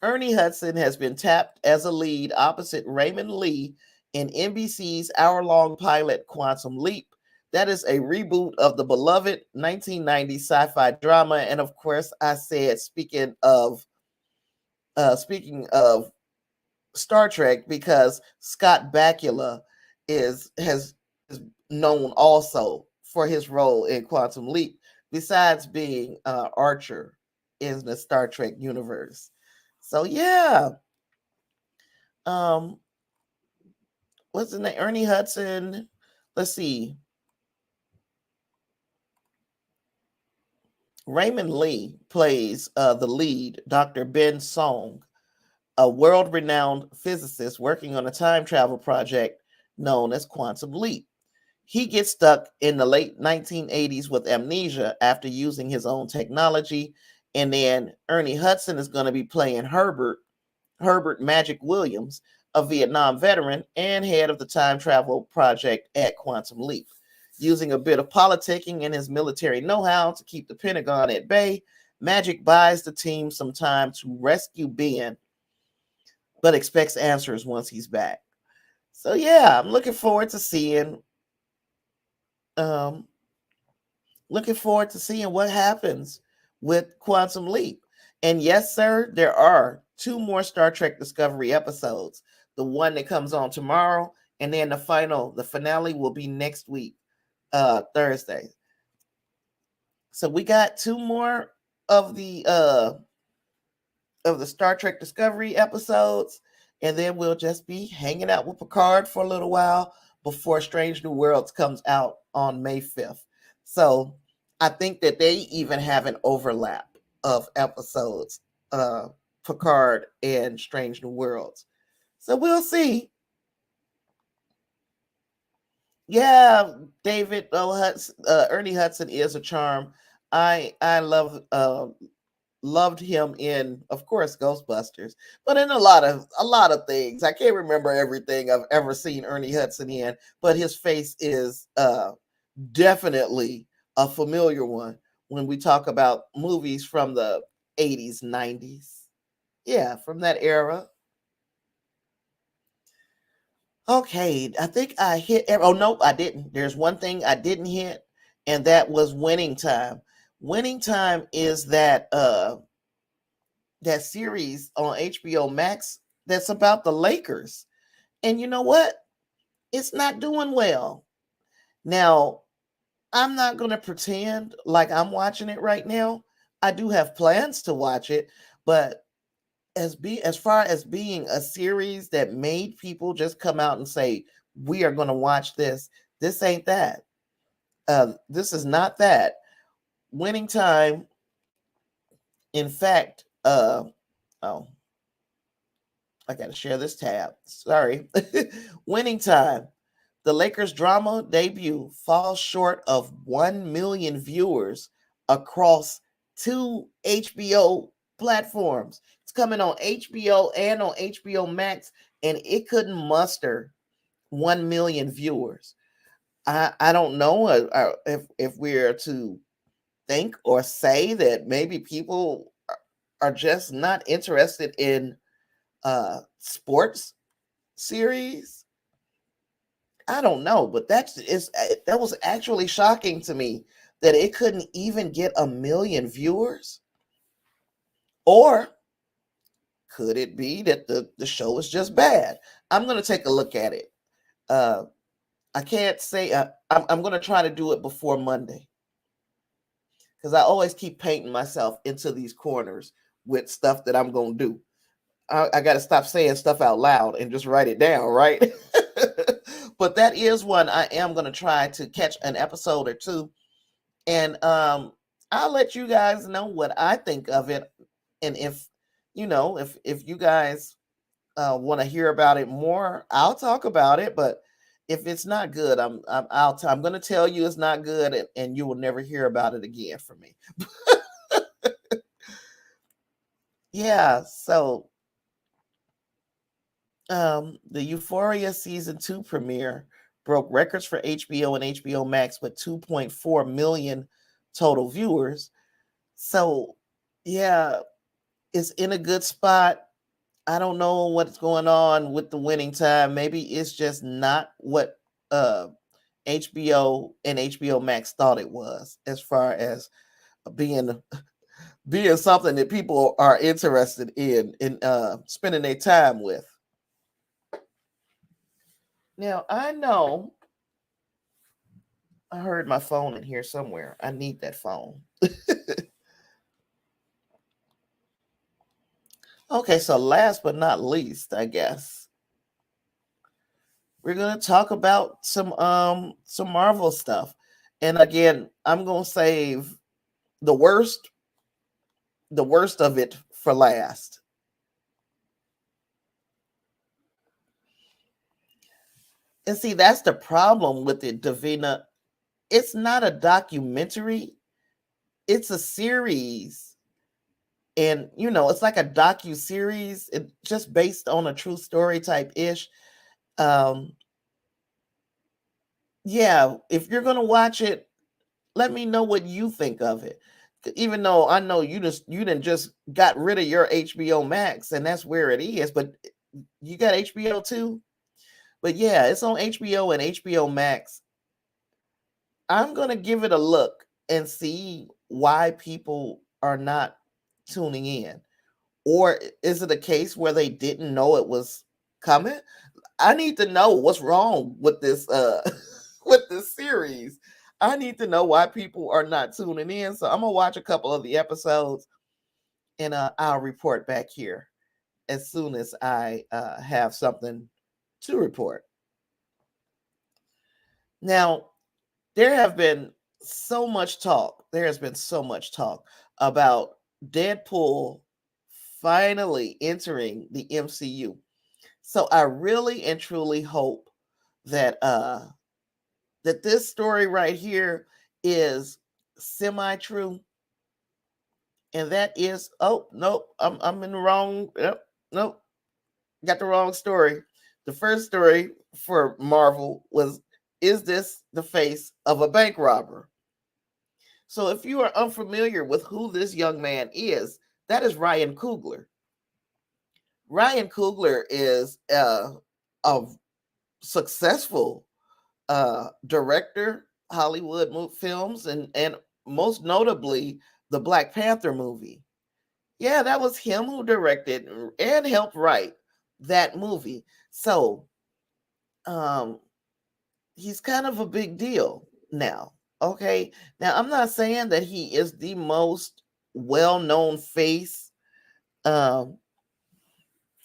Ernie Hudson has been tapped as a lead opposite Raymond Lee in NBC's hour-long pilot Quantum Leap. That is a reboot of the beloved 1990s sci-fi drama. And of course, I said, speaking of Star Trek, because Scott Bakula is known also for his role in Quantum Leap, besides being Archer in the Star Trek universe. So yeah, what's his name? Ernie Hudson. Let's see. Raymond Lee plays the lead, Dr. Ben Song, a world-renowned physicist working on a time travel project known as Quantum Leap. He gets stuck in the late 1980s with amnesia after using his own technology And then Ernie Hudson is going to be playing Herbert Magic Williams, a Vietnam veteran and head of the time travel project at Quantum Leap. Using a bit of politicking and his military know-how to keep the Pentagon at bay, Magic buys the team some time to rescue Ben, but expects answers once he's back. So yeah, I'm looking forward to seeing what happens with Quantum Leap. And yes, sir, there are 2 more Star Trek Discovery episodes. The one that comes on tomorrow, and then the finale will be next week, Thursday. So we got 2 more of the Star Trek Discovery episodes, and then we'll just be hanging out with Picard for a little while before Strange New Worlds comes out on May 5th. So I think that they even have an overlap of episodes, Picard and Strange New Worlds. So we'll see. Yeah, David Hudson, Ernie Hudson is a charm. I loved him in, of course, Ghostbusters, but in a lot of things. I can't remember everything I've ever seen Ernie Hudson in, but his face is definitely a familiar one when we talk about movies from the 80s, 90s. Yeah, from that era. Okay, I think I hit. Oh no, I didn't. There's one thing I didn't hit, and that was Winning Time. Winning Time is that series on HBO Max that's about the Lakers. And you know what? It's not doing well. Now, I'm not going to pretend like I'm watching it right now. I do have plans to watch it, but as far as being a series that made people just come out and say, we are going to watch this, this ain't that. This is not that. Winning Time, in fact, oh, I got to share this tab. Sorry. Winning Time. The Lakers drama debut falls short of 1 million viewers across 2 HBO platforms. It's coming on HBO and on HBO Max, and it couldn't muster 1 million viewers. I don't know if we're to think or say that maybe people are just not interested in sports series. I don't know, but that was actually shocking to me that it couldn't even get 1 million viewers. Or could it be that the show is just bad? I'm going to take a look at it. I can't say. I'm going to try to do it before Monday, because I always keep painting myself into these corners with stuff that I'm going to do. I got to stop saying stuff out loud and just write it down, right? But that is one I am going to try to catch an episode or 2. And I'll let you guys know what I think of it. And if you guys want to hear about it more, I'll talk about it. But if it's not good, I'm going to tell you it's not good, and you will never hear about it again from me. Yeah, so the Euphoria season 2 premiere broke records for HBO and HBO Max with 2.4 million total viewers. So, yeah, it's in a good spot. I don't know what's going on with the Winning Time. Maybe it's just not what HBO and HBO Max thought it was, as far as being something that people are interested in spending their time with. Now, I know I heard my phone in here somewhere. I need that phone. Okay, so last but not least, I guess we're gonna talk about some Marvel stuff. And again, I'm gonna save the worst of it for last. And see, that's the problem with it, Davina. It's not a documentary, it's a series And it's like a docu-series, just based on a true story type ish. um yeah, if you're gonna watch it, let me know what you think of it. Even though I know you didn't just got rid of your HBO Max and that's where it is, but you got HBO too. But yeah, it's on HBO and HBO Max. I'm gonna give it a look and see why people are not tuning in. Or is it a case where they didn't know it was coming? I need to know what's wrong with this with this series. I need to know why people are not tuning in. So I'm gonna watch a couple of the episodes and I'll report back here as soon as I have something to report. Now, there have been so much talk. There has been so much talk about Deadpool finally entering the MCU. So I really and truly hope that that this story right here is semi-true. And that is, oh nope, I'm in the wrong. Yep, nope, got the wrong story. The first story for Marvel was, is this the face of a bank robber? So if you are unfamiliar with who this young man is, that is Ryan Coogler. Ryan Coogler is a successful director, Hollywood films, and most notably the Black Panther movie. Yeah, that was him who directed and helped write that movie. So um he's kind of a big deal now. Okay. Now I'm not saying that he is the most well-known face um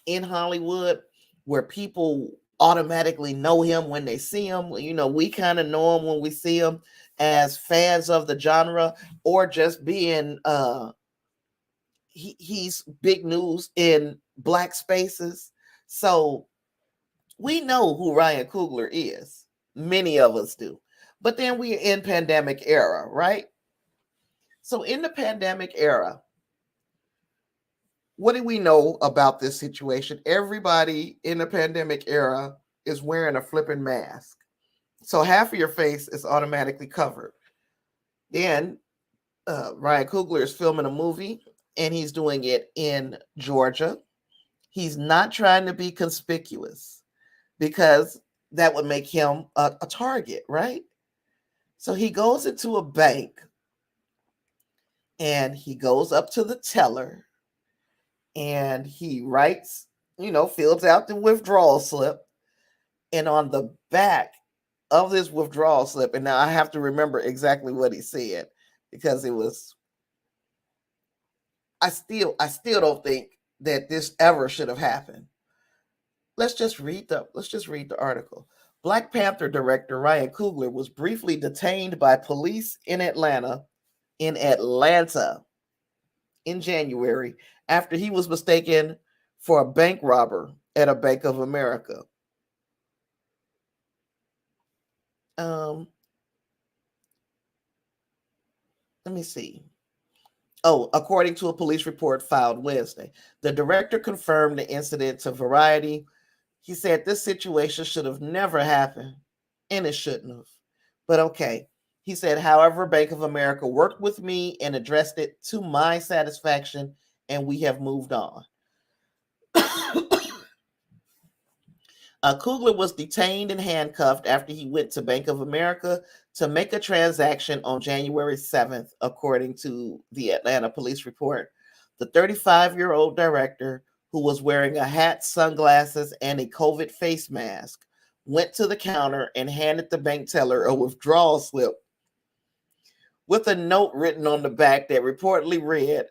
in Hollywood where people automatically know him when they see him. We kind of know him when we see him as fans of the genre, or just being he's big news in black spaces. So we know who Ryan Coogler is. Many of us do. But then we're in pandemic era, right? So in the pandemic era, what do we know about this situation? Everybody in the pandemic era is wearing a flipping mask. So half of your face is automatically covered. Then Ryan Coogler is filming a movie and he's doing it in Georgia. He's not trying to be conspicuous because that would make him a target, right? So he goes into a bank and he goes up to the teller and he writes, fills out the withdrawal slip. And on the back of this withdrawal slip, and now I have to remember exactly what he said because it was, I still don't think that this ever should have happened. Let's just read the article. Black Panther director Ryan Coogler was briefly detained by police in Atlanta in January after he was mistaken for a bank robber at a Bank of America. Let me see. Oh, according to a police report filed Wednesday, the director confirmed the incident to Variety. He said this situation should have never happened, and it shouldn't have. But okay. He said, however, Bank of America worked with me and addressed it to my satisfaction, and we have moved on. Coogler was detained and handcuffed after he went to Bank of America to make a transaction on January 7th, according to the Atlanta police report. The 35-year-old director, who was wearing a hat, sunglasses, and a COVID face mask, went to the counter and handed the bank teller a withdrawal slip with a note written on the back that reportedly read,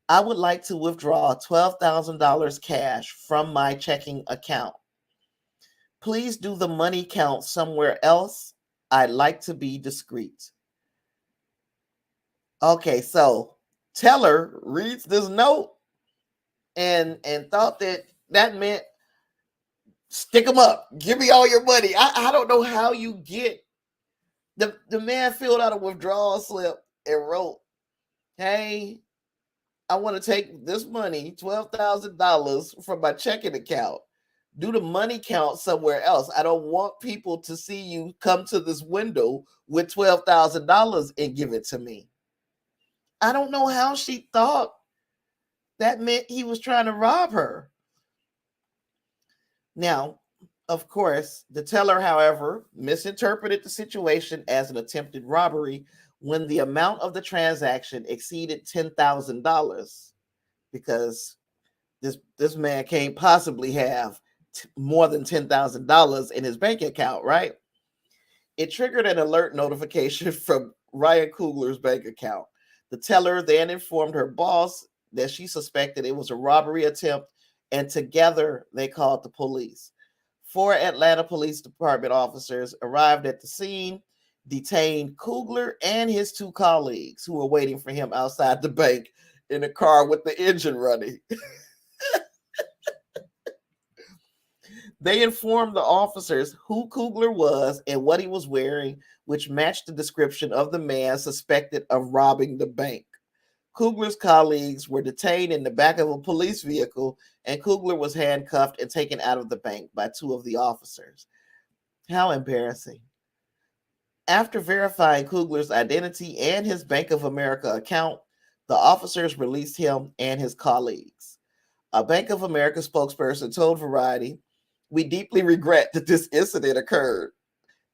"I would like to withdraw $12,000 cash from my checking account. Please do the money count somewhere else. I'd like to be discreet." Okay, so teller reads this note and thought that meant stick them up. Give me all your money. I don't know how you get the man filled out a withdrawal slip and wrote, "Hey, I want to take this money, $12,000 from my checking account, do the money count somewhere else. I don't want people to see you come to this window with $12,000 and give it to me. I don't know how she thought that meant he was trying to rob her. Now, of course, the teller, however, misinterpreted the situation as an attempted robbery when the amount of the transaction exceeded $10,000, because this man can't possibly have more than $10,000 in his bank account, right? It triggered an alert notification from Ryan Coogler's bank account. The teller then informed her boss that she suspected it was a robbery attempt, and together they called the police. 4 Atlanta Police Department officers arrived at the scene, detained Coogler and his 2 colleagues who were waiting for him outside the bank in a car with the engine running. They informed the officers who Coogler was and what he was wearing, which matched the description of the man suspected of robbing the bank. Coogler's colleagues were detained in the back of a police vehicle, and Coogler was handcuffed and taken out of the bank by 2 of the officers. How embarrassing. After verifying Coogler's identity and his Bank of America account, the officers released him and his colleagues. A Bank of America spokesperson told Variety, "We deeply regret that this incident occurred.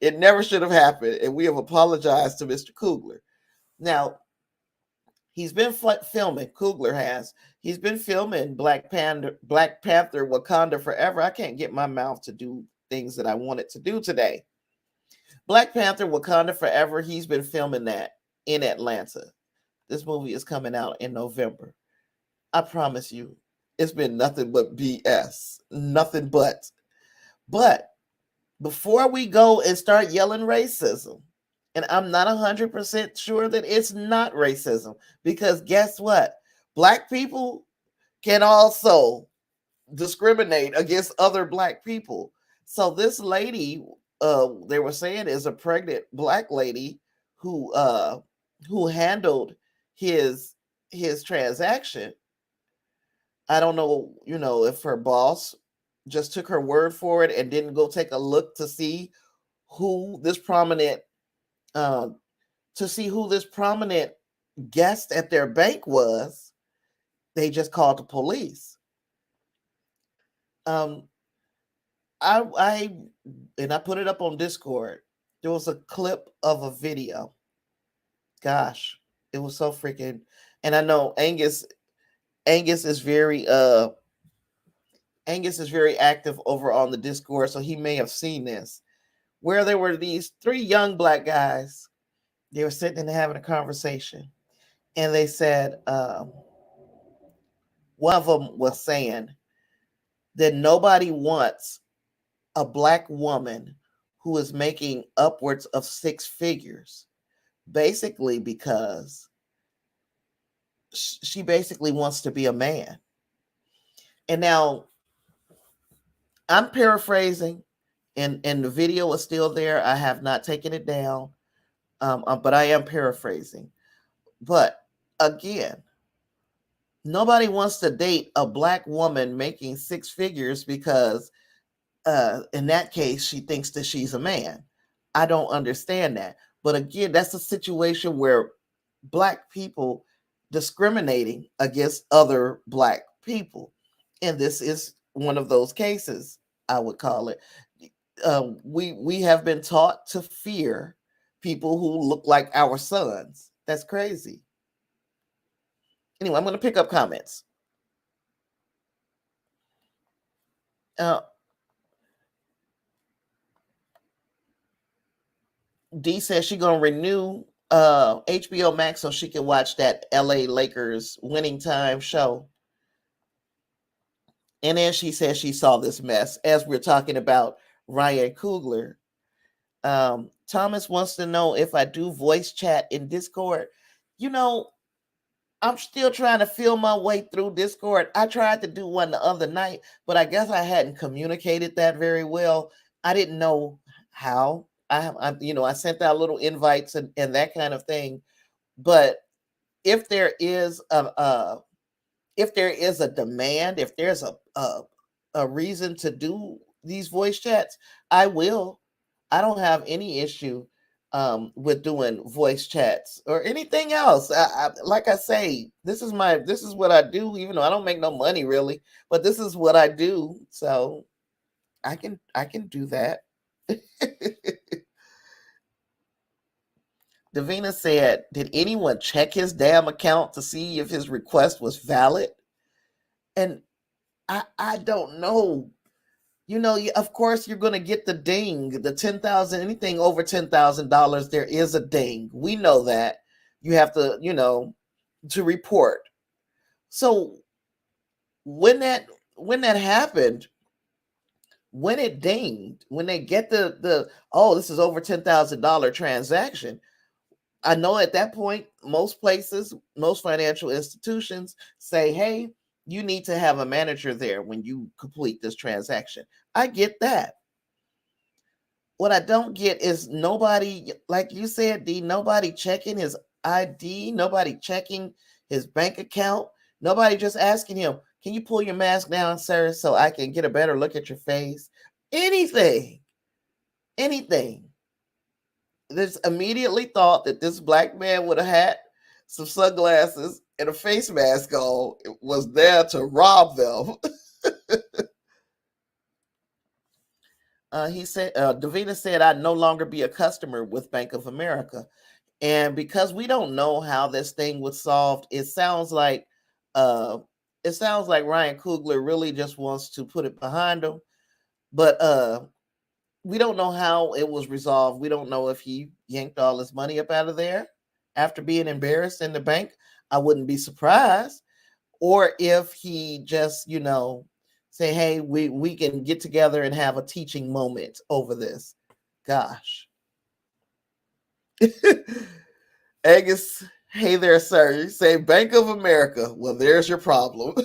It never should have happened, and we have apologized to Mr. Coogler." Now, he's been filming, Coogler has. He's been filming Black Panther, Wakanda Forever. I can't get my mouth to do things that I want it to do today. Black Panther, Wakanda Forever, he's been filming that in Atlanta. This movie is coming out in November. I promise you, it's been nothing but BS. Nothing but. But before we go and start yelling racism, and I'm not 100% sure that it's not racism, because guess what? Black people can also discriminate against other Black people. So this lady, they were saying, is a pregnant Black lady who handled his transaction. I don't know, if her boss just took her word for it and didn't go take a look to see who this prominent guest at their bank was. They just called the police. I put it up on Discord. There was a clip of a video. Gosh, it was so freaking. And I know Angus is very active over on the Discord, so he may have seen this, where there were these 3 young Black guys. They were sitting and having a conversation, and they said, one of them was saying that nobody wants a Black woman who is making upwards of 6 figures, basically because she basically wants to be a man. And now I'm paraphrasing, and the video is still there. I have not taken it down, but I am paraphrasing. But again, nobody wants to date a Black woman making 6 figures because in that case, she thinks that she's a man. I don't understand that. But again, that's a situation where Black people discriminating against other Black people. And this is one of those cases, I would call it. We have been taught to fear people who look like our sons. That's crazy. Anyway, I'm going to pick up comments. D says she's going to renew HBO Max so she can watch that LA Lakers winning time show. And then she says she saw this mess as we're talking about Ryan Coogler. Thomas wants to know if I do voice chat in Discord. I'm still trying to feel my way through Discord. I tried to do one the other night, but I guess I hadn't communicated that very well. I didn't know how. I sent out little invites and that kind of thing. But if there is if there is a demand, if there's a reason to do these voice chats, I will. I don't have any issue with doing voice chats or anything else. Like I say, this is what I do. Even though I don't make no money really, but this is what I do, so I can do that. Davina said, "Did anyone check his damn account to see if his request was valid?" And I don't know. Of course you're going to get the ding, the 10,000, anything over $10,000, there is a ding. We know that. You have to, to report. So when that happened, when it dinged, when they get the oh, this is over $10,000 transaction, I know at that point, most places, most financial institutions say, hey, you need to have a manager there when you complete this transaction. I get that. What I don't get is nobody, like you said, D, nobody checking his ID, nobody checking his bank account, nobody just asking him, can you pull your mask down, sir, so I can get a better look at your face? Anything. There's immediately thought that this black man with a hat, some sunglasses, and a face mask on was there to rob them. He said, Davina said, I'd no longer be a customer with Bank of America. And because we don't know how this thing was solved, it sounds like Ryan Coogler really just wants to put it behind him. But we don't know how it was resolved. We don't know if he yanked all his money up out of there after being embarrassed in the bank. I wouldn't be surprised. Or if he just, say, hey, we can get together and have a teaching moment over this. Gosh. Angus, hey there, sir. You say Bank of America. Well, there's your problem.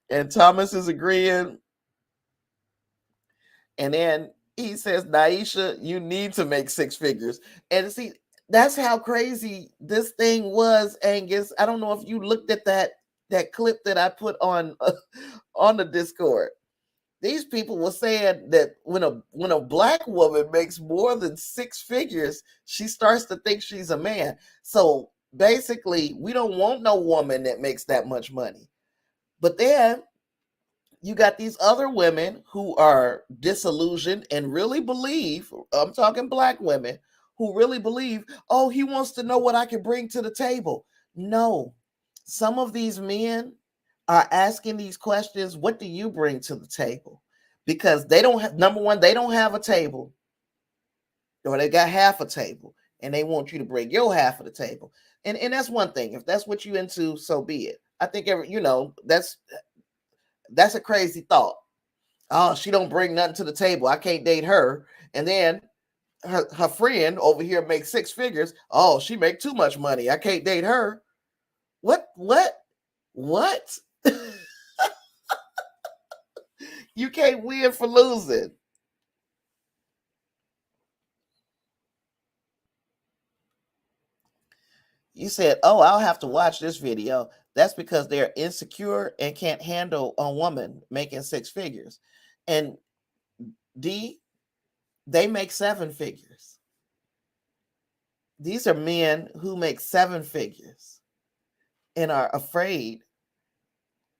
And Thomas is agreeing. And then he says, Naisha, you need to make six figures. And see, that's how crazy this thing was, Angus. I don't know if you looked at that clip that I put on on the Discord. These people were saying that when a black woman makes more than six figures, she starts to think she's a man. So basically, we don't want no woman that makes that much money. But then you got these other women who are disillusioned and really believe, I'm talking black women, who really believe, oh, he wants to know what I can bring to the table. No, some of these men are asking these questions, what do you bring to the table? Because they don't have, number one, they don't have a table, or they got half a table, and they want you to bring your half of the table. And that's one thing. If that's what you into, so be it. I think that's a crazy thought. Oh, she don't bring nothing to the table. I can't date her. And then her friend over here makes six figures. Oh, she make too much money. I can't date her. What? You can't win for losing. You said, oh, I'll have to watch this video. That's because they're insecure and can't handle a woman making six figures. And D, they make seven figures. These are men who make seven figures and are afraid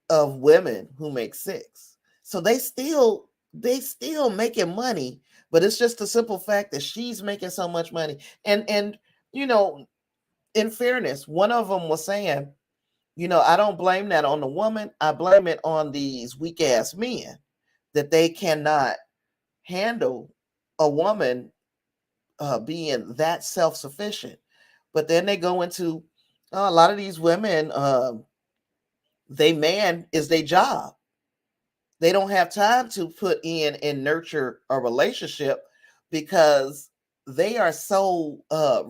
of women who make six. So they still making money, but it's just the simple fact that she's making so much money. And in fairness, one of them was saying, I don't blame that on the woman. I blame it on these weak ass men that they cannot handle a woman being that self-sufficient. But then they go into a lot of these women, they man is their job. They don't have time to put in and nurture a relationship because they are so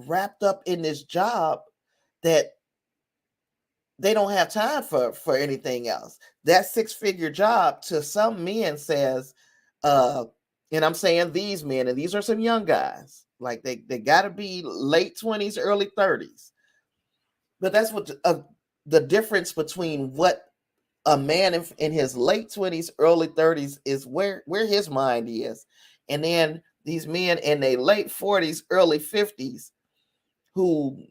wrapped up in this job that they don't have time for anything else. That six-figure job to some men says, and I'm saying these men, and these are some young guys, like they got to be late 20s, early 30s. But that's what the difference between what a man in his late 20s, early 30s is where his mind is. And then these men in their late 40s, early 50s who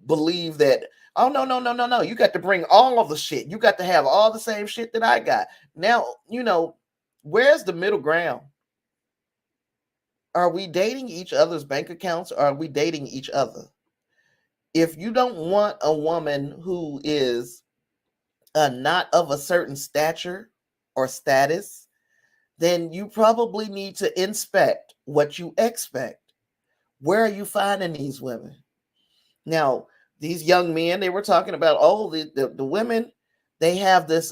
believe that, oh, no. You got to bring all of the shit. You got to have all the same shit that I got. Now, where's the middle ground? Are we dating each other's bank accounts, or are we dating each other? If you don't want a woman who is not of a certain stature or status, then you probably need to inspect what you expect. Where are you finding these women? Now, these young men, they were talking about, the women, they have this,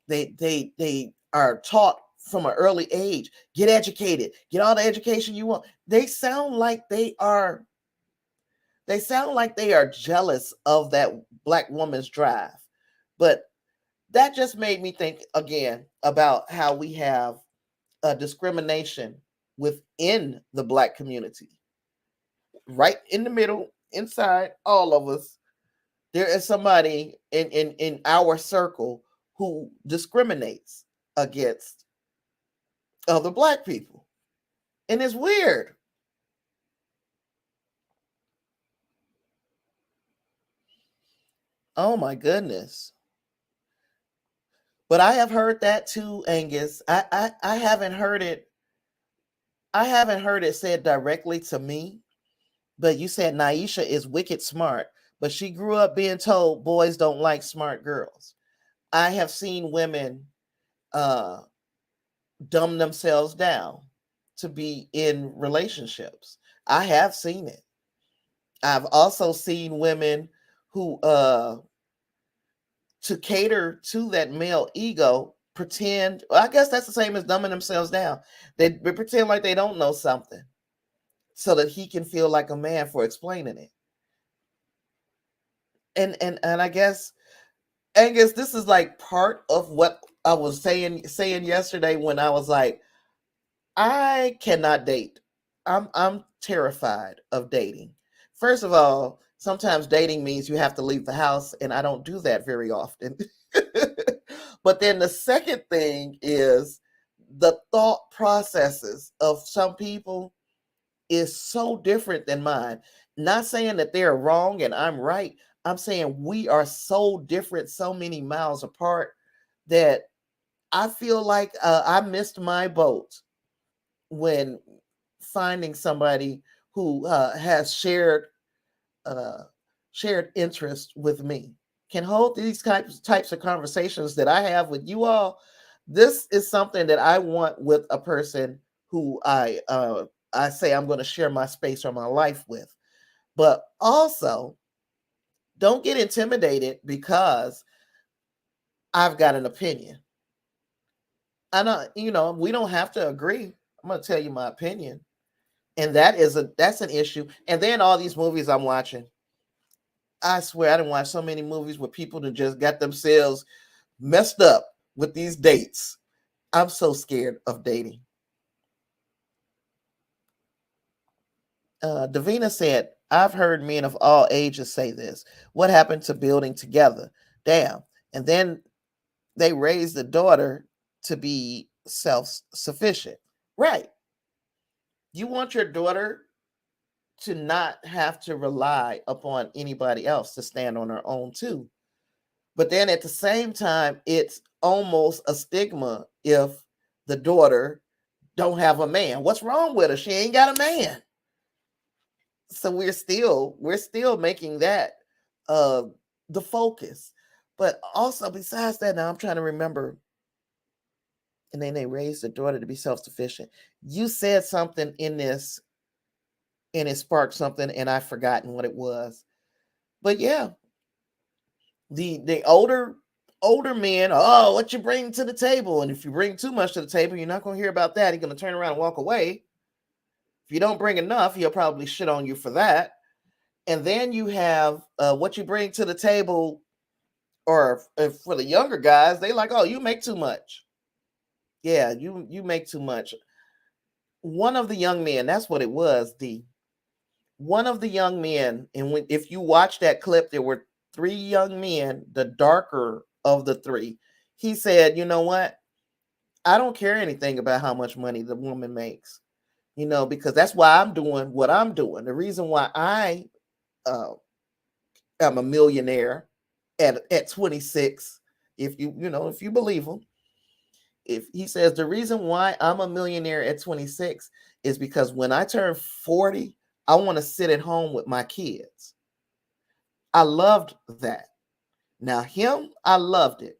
they are taught from an early age, get educated, get all the education you want. They sound like they are jealous of that black woman's drive. But that just made me think again about how we have a discrimination within the black community. Right in the middle, inside all of us, there is somebody in our circle who discriminates against other black people. And it's weird. Oh my goodness. But I have heard that too, Angus. I haven't heard it. I haven't heard it said directly to me. But you said Naisha is wicked smart, but she grew up being told boys don't like smart girls. I have seen women dumb themselves down to be in relationships. I have seen it. I've also seen women who to cater to that male ego pretend, I guess that's the same as dumbing themselves down. They pretend like they don't know something so that he can feel like a man for explaining it. And I guess, Angus, this is like part of what I was saying yesterday when I was like, I cannot date. I'm terrified of dating. First of all, sometimes dating means you have to leave the house, and I don't do that very often. But then the second thing is the thought processes of some people is so different than mine. Not saying that they're wrong and I'm right. I'm saying we are so different, so many miles apart, that I feel like I missed my boat when finding somebody who has shared interest with me, can hold these types of conversations that I have with you all. This is something that I want with a person who I say I'm going to share my space or my life with. But also, don't get intimidated because I've got an opinion. I know, we don't have to agree. I'm going to tell you my opinion. And that's an issue. And then all these movies I'm watching, I swear I didn't watch so many movies where people that just got themselves messed up with these dates. I'm so scared of dating. Davina said, I've heard men of all ages say this. What happened to building together? Damn. And then they raised the daughter to be self-sufficient. Right. You want your daughter to not have to rely upon anybody else, to stand on her own too. But then at the same time, it's almost a stigma if the daughter don't have a man. What's wrong with her? She ain't got a man. So we're still making that the focus. But also besides that, now I'm trying to remember. And then they raised the daughter to be self-sufficient. You said something in this, and it sparked something, and I've forgotten what it was. But yeah, the older men, what you bring to the table? And if you bring too much to the table, you're not going to hear about that. He's going to turn around and walk away. If you don't bring enough, he'll probably shit on you for that. And then you have what you bring to the table, or for the younger guys, they like, oh, you make too much. Yeah, you make too much. One of the young men, that's what it was. One of the young men, and if you watch that clip, there were three young men, the darker of the three. He said, you know what? I don't care anything about how much money the woman makes, because that's why I'm doing what I'm doing. The reason why I uh, am a millionaire at 26, if you believe him, if he says the reason why I'm a millionaire at 26 is because when I turn 40, I want to sit at home with my kids. I loved that. Now, him, I loved it.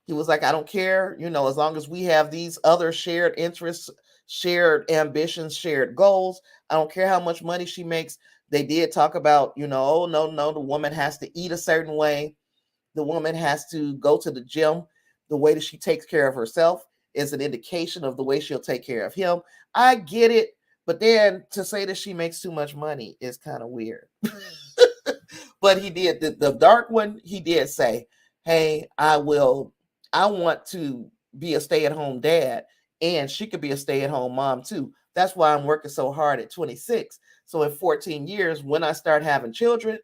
He was like, I don't care, as long as we have these other shared interests, shared ambitions, shared goals. I don't care how much money she makes. They did talk about, oh, no, the woman has to eat a certain way. The woman has to go to the gym. The way that she takes care of herself is an indication of the way she'll take care of him. I get it. But then to say that she makes too much money is kind of weird. But he did, the dark one, he did say, hey, I want to be a stay-at-home dad, and she could be a stay-at-home mom too. That's why I'm working so hard at 26. So in 14 years, when I start having children,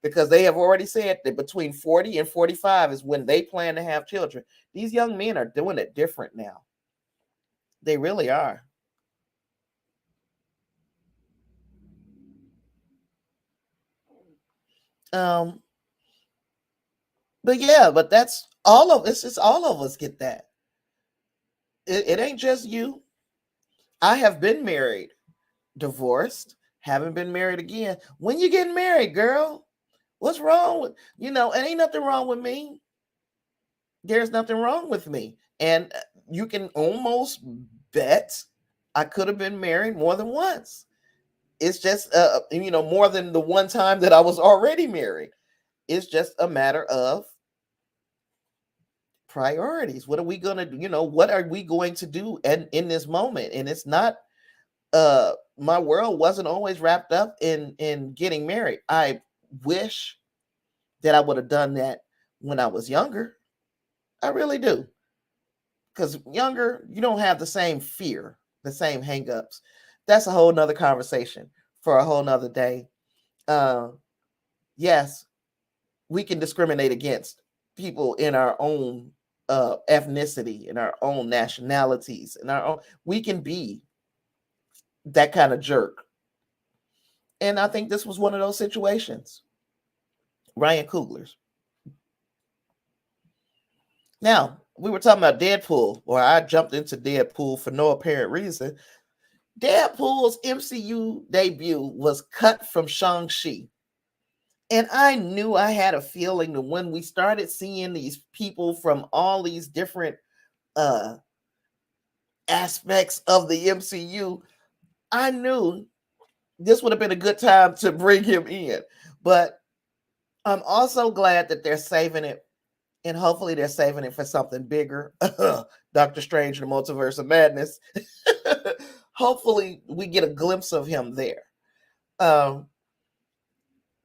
because they have already said that between 40 and 45 is when they plan to have children. These young men are doing it different now. They really are. Um, but that's all of us. It's all of us get that. It ain't just you. I have been married, divorced, haven't been married again. When you getting married, girl? What's wrong with it? Ain't nothing wrong with me. There's nothing wrong with me. And you can almost bet I could have been married more than once. It's just more than the one time that I was already married. It's just a matter of priorities. What are we going to do? What are we going to do in this moment? And it's not my world wasn't always wrapped up in getting married. I wish that I would have done that when I was younger. I really do. Because younger, you don't have the same fear, the same hangups. That's a whole nother conversation for a whole nother day. Yes, we can discriminate against people in our own ethnicity, in our own nationalities, in our own. We can be that kind of jerk. And I think this was one of those situations. Ryan Coogler's. Now, we were talking about Deadpool, or I jumped into Deadpool for no apparent reason. Deadpool's MCU debut was cut from Shang-Chi. And I knew, I had a feeling that when we started seeing these people from all these different aspects of the MCU, I knew this would have been a good time to bring him in. But I'm also glad that they're saving it, and hopefully they're saving it for something bigger. Doctor Strange and the Multiverse of Madness. Hopefully we get a glimpse of him there. The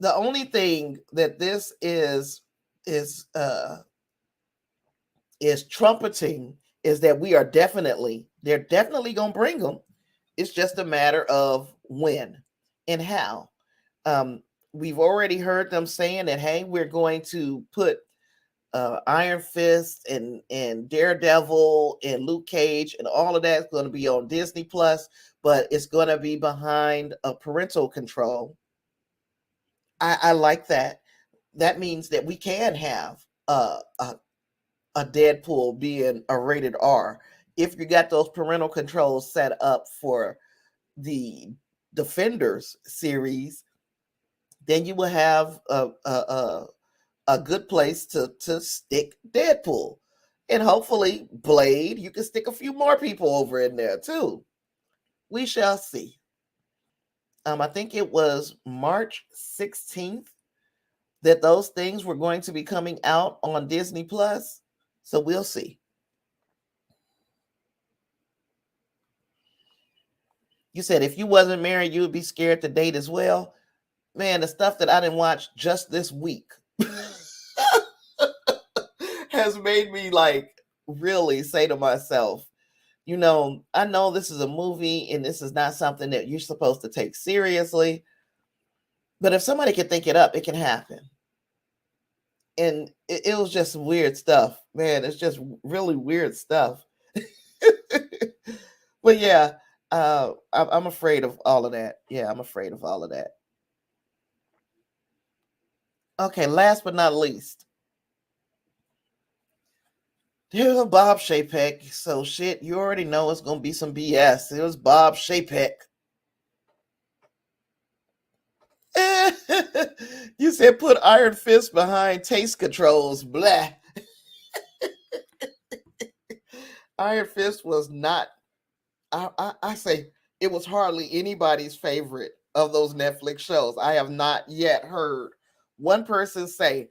only thing that this is trumpeting is that they're definitely gonna bring them. It's just a matter of when and how. We've already heard them saying that, hey, we're going to put Iron Fist and Daredevil and Luke Cage and all of that is going to be on Disney Plus, but it's going to be behind a parental control. I like that. That means that we can have a Deadpool being a rated R if you got those parental controls set up for the Defenders series. Then you will have a good place to stick Deadpool. And hopefully Blade, you can stick a few more people over in there too. We shall see. I think it was March 16th that those things were going to be coming out on Disney Plus. So we'll see. You said if you wasn't married, you would be scared to date as well. Man, the stuff that I didn't watch just this week has made me really say to myself, I know this is a movie and this is not something that you're supposed to take seriously. But if somebody can think it up, it can happen. and it was just weird stuff, man. It's just really weird stuff. But yeah, I'm afraid of all of that. Yeah, I'm afraid of all of that. Okay, last but not least, here's a Bob Chapek. So shit, you already know it's gonna be some BS. It was Bob Chapek. You said put Iron Fist behind taste controls. Blah. Iron Fist was not. I say it was hardly anybody's favorite of those Netflix shows. I have not yet heard one person say,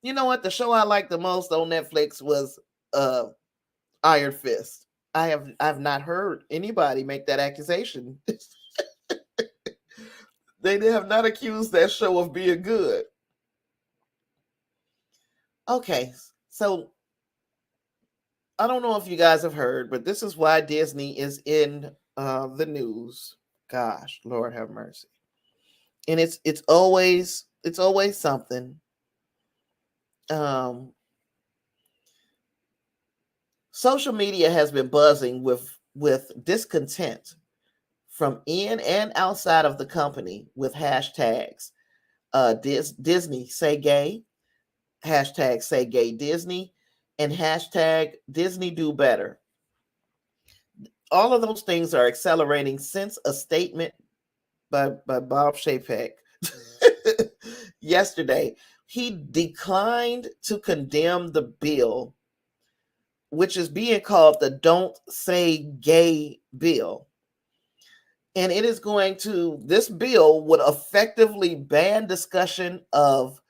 you know what, the show I liked the most on Netflix was uh Iron Fist. I've not heard anybody make that accusation. They have not accused that show of being good. Okay, so I don't know if you guys have heard, but this is why Disney is in the news. Gosh, Lord have mercy. And it's always something. Social media has been buzzing with discontent from in and outside of the company with hashtags Disney say gay, hashtag say gay Disney, and hashtag Disney do better. All of those things are accelerating since a statement by Bob Chapek yesterday. He declined to condemn the bill, which is being called the Don't Say Gay bill. And it is this bill would effectively ban discussion of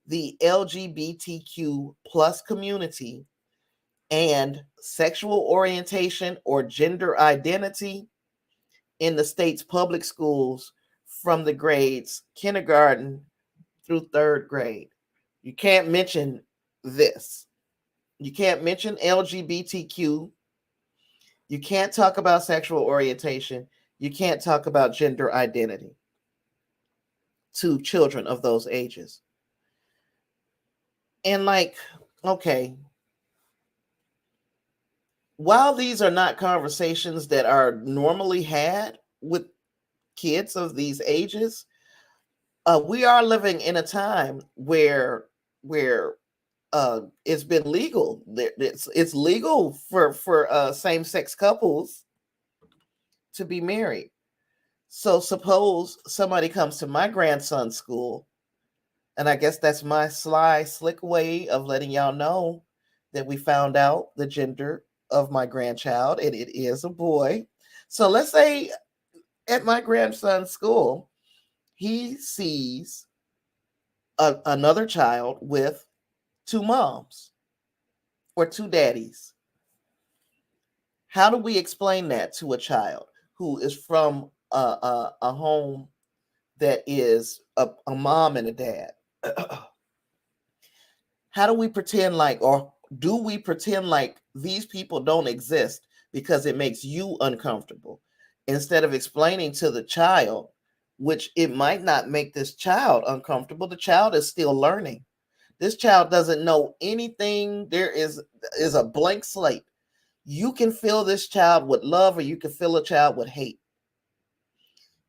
the LGBTQ plus community and sexual orientation or gender identity in the state's public schools from the grades kindergarten through third grade. You can't mention this. You can't mention LGBTQ. You can't talk about sexual orientation. You can't talk about gender identity to children of those ages. And okay, while these are not conversations that are normally had with kids of these ages, we are living in a time where it's been legal. It's legal for same-sex couples to be married. So suppose somebody comes to my grandson's school, and I guess that's my sly, slick way of letting y'all know that we found out the gender of my grandchild, and it is a boy. So let's say at my grandson's school, he sees another child with two moms or two daddies. How do we explain that to a child who is from a home that is a mom and a dad? How do we pretend like, or do we pretend like these people don't exist because it makes you uncomfortable, instead of explaining to the child, which it might not make this child uncomfortable? The child is still learning. This child doesn't know anything. There is a blank slate. You can fill this child with love, or you can fill a child with hate.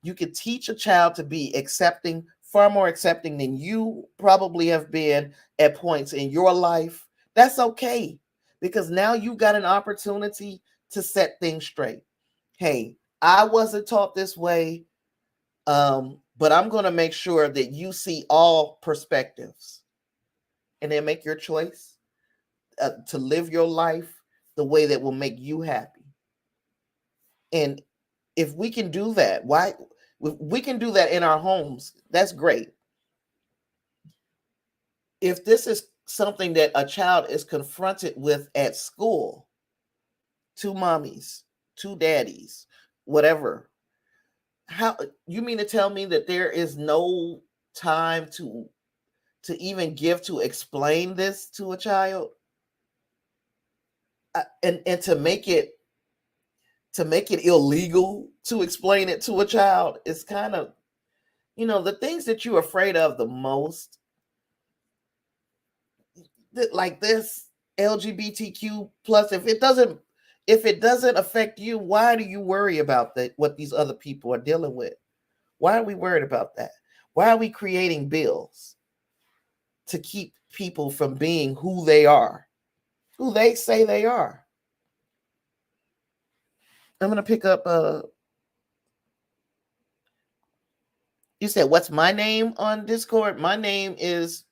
You can teach a child to be accepting, far more accepting than you probably have been at points in your life. That's okay, because now you got an opportunity to set things straight. Hey, I wasn't taught this way, but I'm going to make sure that you see all perspectives, and then make your choice to live your life the way that will make you happy. And if we can do that, why we can do that in our homes, that's great. If this is something that a child is confronted with at school, two mommies, two daddies, whatever, how you mean to tell me that there is no time to even give to explain this to a child? And to make it illegal to explain it to a child is kind of, the things that you're afraid of the most like this LGBTQ plus, if it doesn't affect you, why do you worry about that, what these other people are dealing with? Why are we worried about that? Why are we creating bills to keep people from being who they are, who they say they are? I'm going to pick up you said, what's my name on Discord? My name is,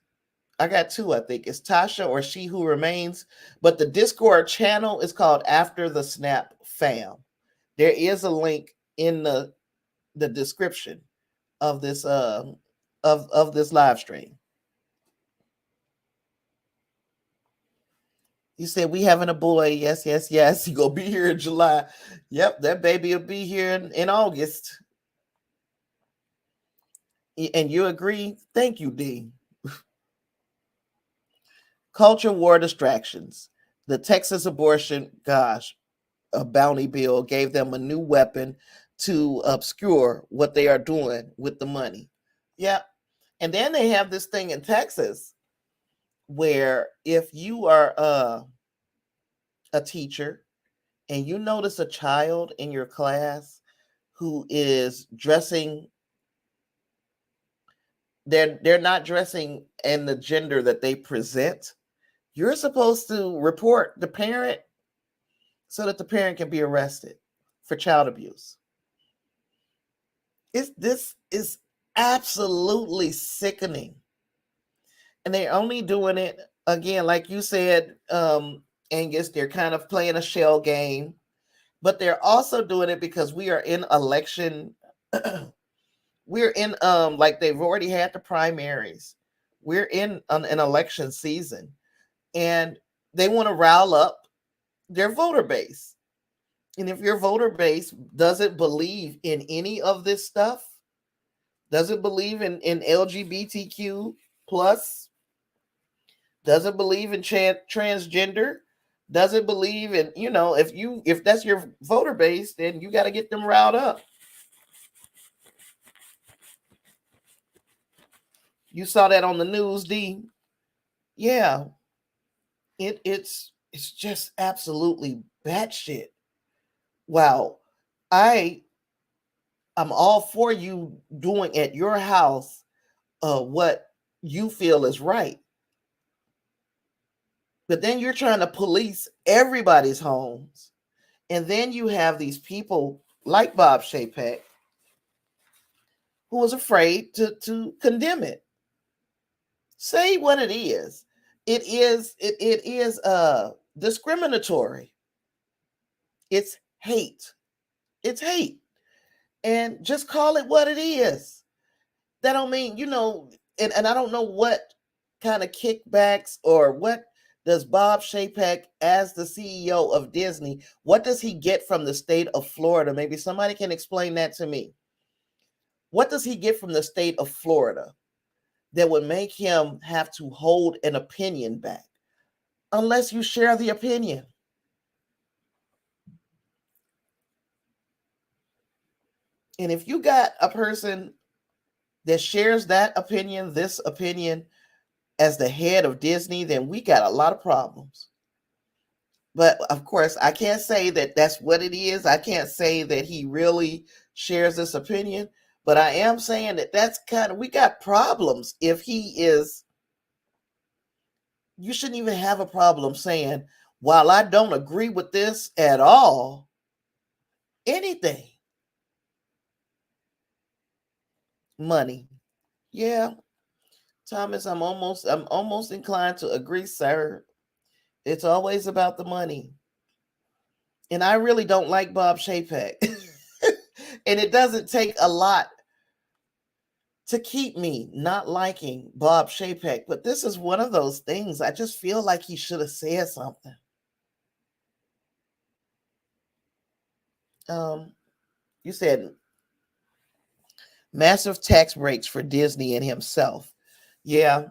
I got two, I think. It's Tasha or She Who Remains. But the Discord channel is called After the Snap Fam. There is a link in the description of this of this live stream. You said we having a boy. Yes, yes, yes. He gonna be here in July. Yep, that baby will be here in August. And you agree? Thank you, D. Culture war distractions. The Texas abortion, gosh, a bounty bill gave them a new weapon to obscure what they are doing with the money. Yeah. And then they have this thing in Texas where if you are a teacher and you notice a child in your class who is dressing, they're not dressing in the gender that they present, you're supposed to report the parent so that the parent can be arrested for child abuse. This is absolutely sickening. And they're only doing it, again, like you said, Angus, they're kind of playing a shell game, but they're also doing it because we are in election. We're in like they've already had the primaries. We're in an election season, and they want to rile up their voter base. And if your voter base doesn't believe in any of this stuff, doesn't believe in LGBTQ plus, doesn't believe in transgender, doesn't believe in, if that's your voter base, then you got to get them riled up. You saw that on the news, D. Yeah, it's just absolutely batshit. Wow, I'm all for you doing at your house what you feel is right. But then you're trying to police everybody's homes. And then you have these people like Bob Chapek who was afraid to condemn it. Say what it is. It is discriminatory. It's hate. It's hate. And just call it what it is. That don't mean, and I don't know what kind of kickbacks or what does Bob Chapek, as the CEO of Disney, what does he get from the state of Florida? Maybe somebody can explain that to me. What does he get from the state of Florida that would make him have to hold an opinion back? Unless you share the opinion. And if you got a person that shares that opinion, this opinion, as the head of Disney, then we got a lot of problems. But of course, I can't say that that's what it is. I can't say that he really shares this opinion. But I am saying that that's we got problems if he is. You shouldn't even have a problem saying, while I don't agree with this at all, anything. Money. Yeah. Thomas, I'm almost inclined to agree, sir. It's always about the money. And I really don't like Bob Chapek. And it doesn't take a lot to keep me not liking Bob Chapek. But this is one of those things. I just feel like he should have said something. You said massive tax breaks for Disney and himself. Yeah.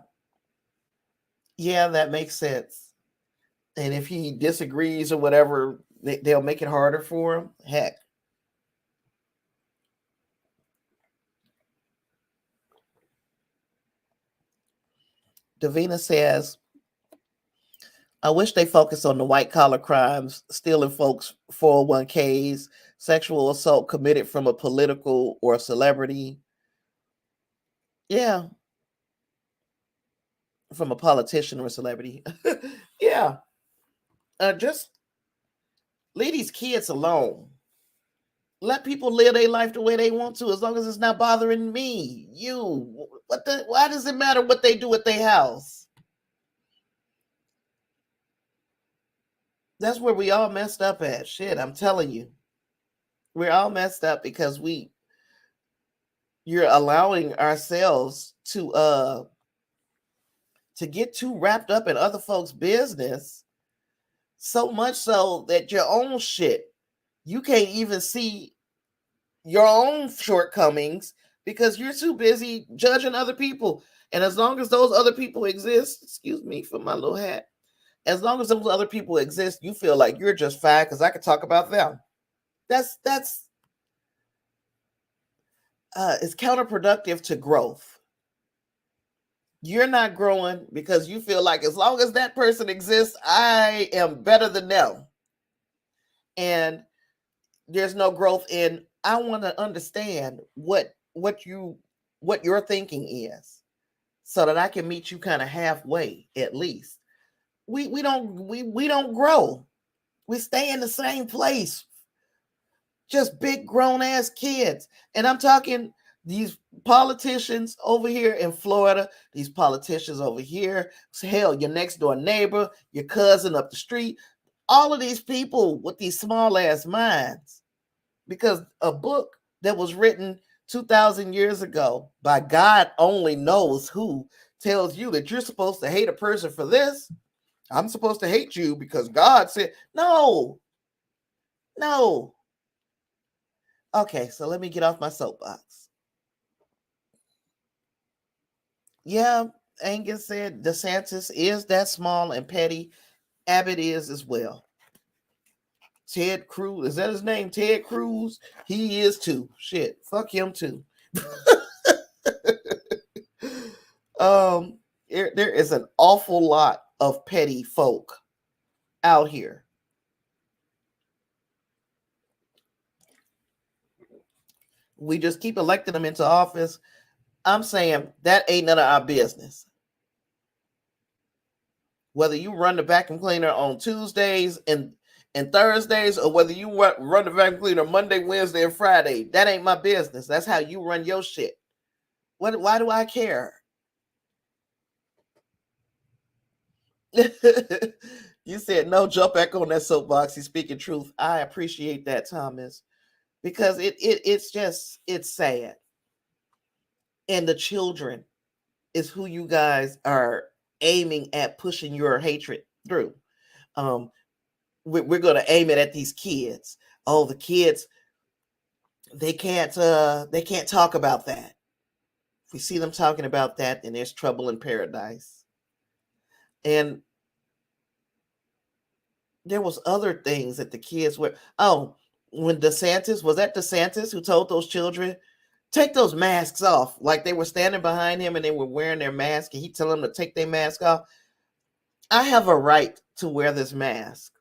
Yeah, that makes sense. And if he disagrees or whatever, they'll make it harder for him. Heck. Davina says, I wish they focus on the white collar crimes, stealing folks 401ks, sexual assault committed from a political or a celebrity. Yeah, from a politician or a celebrity. Yeah, just leave these kids alone. Let people live their life the way they want to, as long as it's not bothering me. You, what the? Why does it matter what they do at their house? That's where we all messed up at. Shit, I'm telling you, we're all messed up because you're allowing ourselves to get too wrapped up in other folks' business, so much so that your own shit, you can't even see your own shortcomings because you're too busy judging other people. And as long as those other people exist, excuse me for my little hat, as long as those other people exist, you feel like you're just fine because I could talk about them. That's it's counterproductive to growth. You're not growing because you feel like as long as that person exists, I am better than them. And there's no growth in I want to understand what your thinking is so that I can meet you kind of halfway at least. We don't grow. We stay in the same place. Just big grown ass kids. And I'm talking these politicians over here in Florida, these politicians over here, hell, your next door neighbor, your cousin up the street, all of these people with these small ass minds. Because a book that was written 2,000 years ago by God only knows who tells you that you're supposed to hate a person for this. I'm supposed to hate you because God said, no. Okay, so let me get off my soapbox. Yeah, Angus said DeSantis is that small and petty. Abbott is as well. Ted Cruz, is that his name? Ted Cruz? He is too. Shit, fuck him too. There is an awful lot of petty folk out here. We just keep electing them into office. I'm saying that ain't none of our business. Whether you run the vacuum cleaner on Tuesdays and Thursdays, or whether you run the vacuum cleaner Monday, Wednesday, and Friday, that ain't my business. That's how you run your shit. Why do I care? You said no, jump back on that soapbox. He's speaking truth. I appreciate that, Thomas, because it's sad. And the children is who you guys are aiming at pushing your hatred through. We're going to aim it at these kids. Oh, the kids, they can't talk about that. If we see them talking about that, then there's trouble in paradise. And there was other things that the kids were. Oh, when DeSantis, was that DeSantis who told those children, take those masks off? Like they were standing behind him and they were wearing their mask and he telling them to take their mask off. I have a right to wear this mask.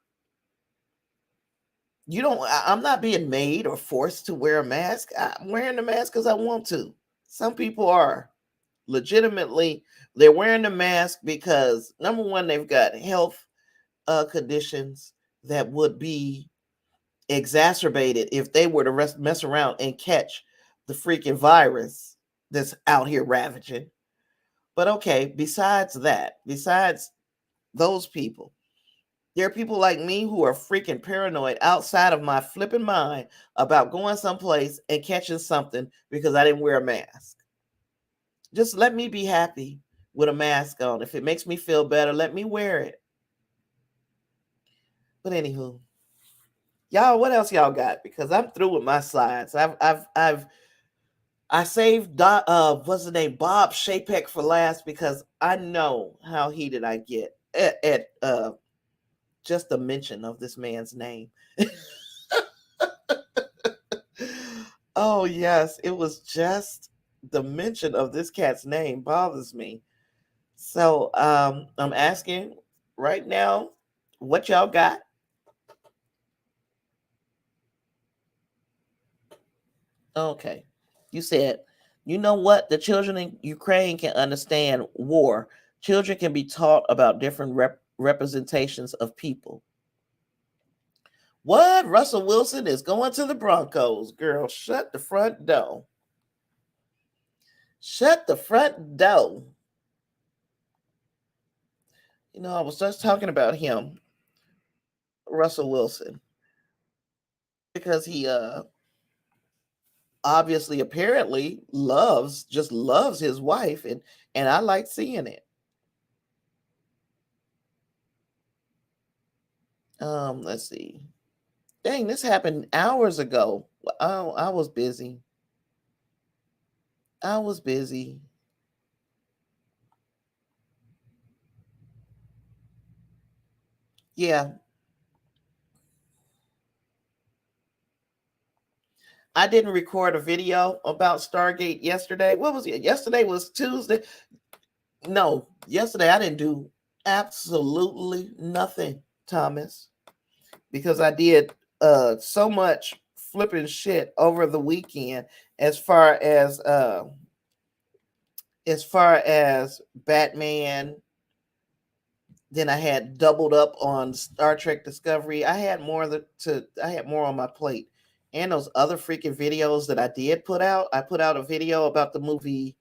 I'm not being made or forced to wear a mask. I'm wearing the mask because I want to. Some people are legitimately, they're wearing the mask because number one, they've got health conditions that would be exacerbated if they were to mess around and catch the freaking virus that's out here ravaging. But okay, besides those people, there are people like me who are freaking paranoid outside of my flipping mind about going someplace and catching something because I didn't wear a mask. Just let me be happy with a mask on. If it makes me feel better, let me wear it. But anywho, y'all, what else y'all got? Because I'm through with my slides. I saved what's the name, Bob Chapek for last because I know how heated I get at just the mention of this man's name. Oh yes, it was just the mention of this cat's name bothers me. So I'm asking, right now, what y'all got? Okay. You said, you know what? The children in Ukraine can understand war. Children can be taught about different representations of people. What? Russell Wilson is going to the Broncos. Girl, shut the front door. Shut the front door. You know, I was just talking about him, Russell Wilson, because he obviously apparently loves his wife, and I like seeing it. Let's see. Dang, this happened hours ago. Oh, I was busy. I was busy. Yeah. I didn't record a video about Stargate yesterday. What was it? Yesterday was Tuesday. No, yesterday I didn't do absolutely nothing, Thomas, because I did so much flipping shit over the weekend as far as Batman. Then I had doubled up on Star Trek Discovery. I had more on my plate. And those other freaking videos that I did put out. I put out a video about the movie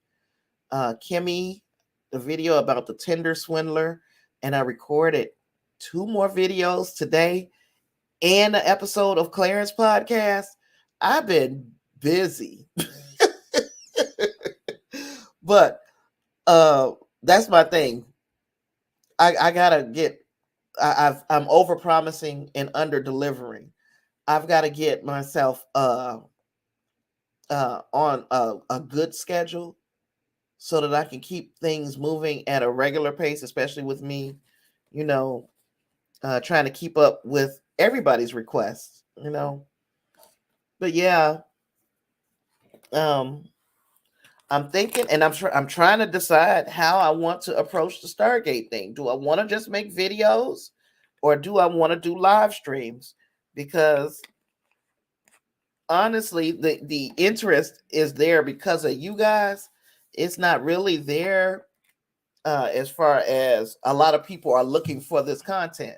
Kimmy, the video about the Tinder swindler, and I recorded 2 more videos today and an episode of Clarence podcast. I've been busy. But that's my thing. I gotta get. I'm over promising and under delivering. I've got to get myself on a good schedule so that I can keep things moving at a regular pace, especially with me, you know, trying to keep up with everybody's requests, you know. But yeah, um, I'm thinking, and I'm trying to decide how I want to approach the Stargate thing. Do I want to just make videos, or do I want to do live streams? Because honestly, the interest is there because of you guys. It's not really there as far as a lot of people are looking for this content.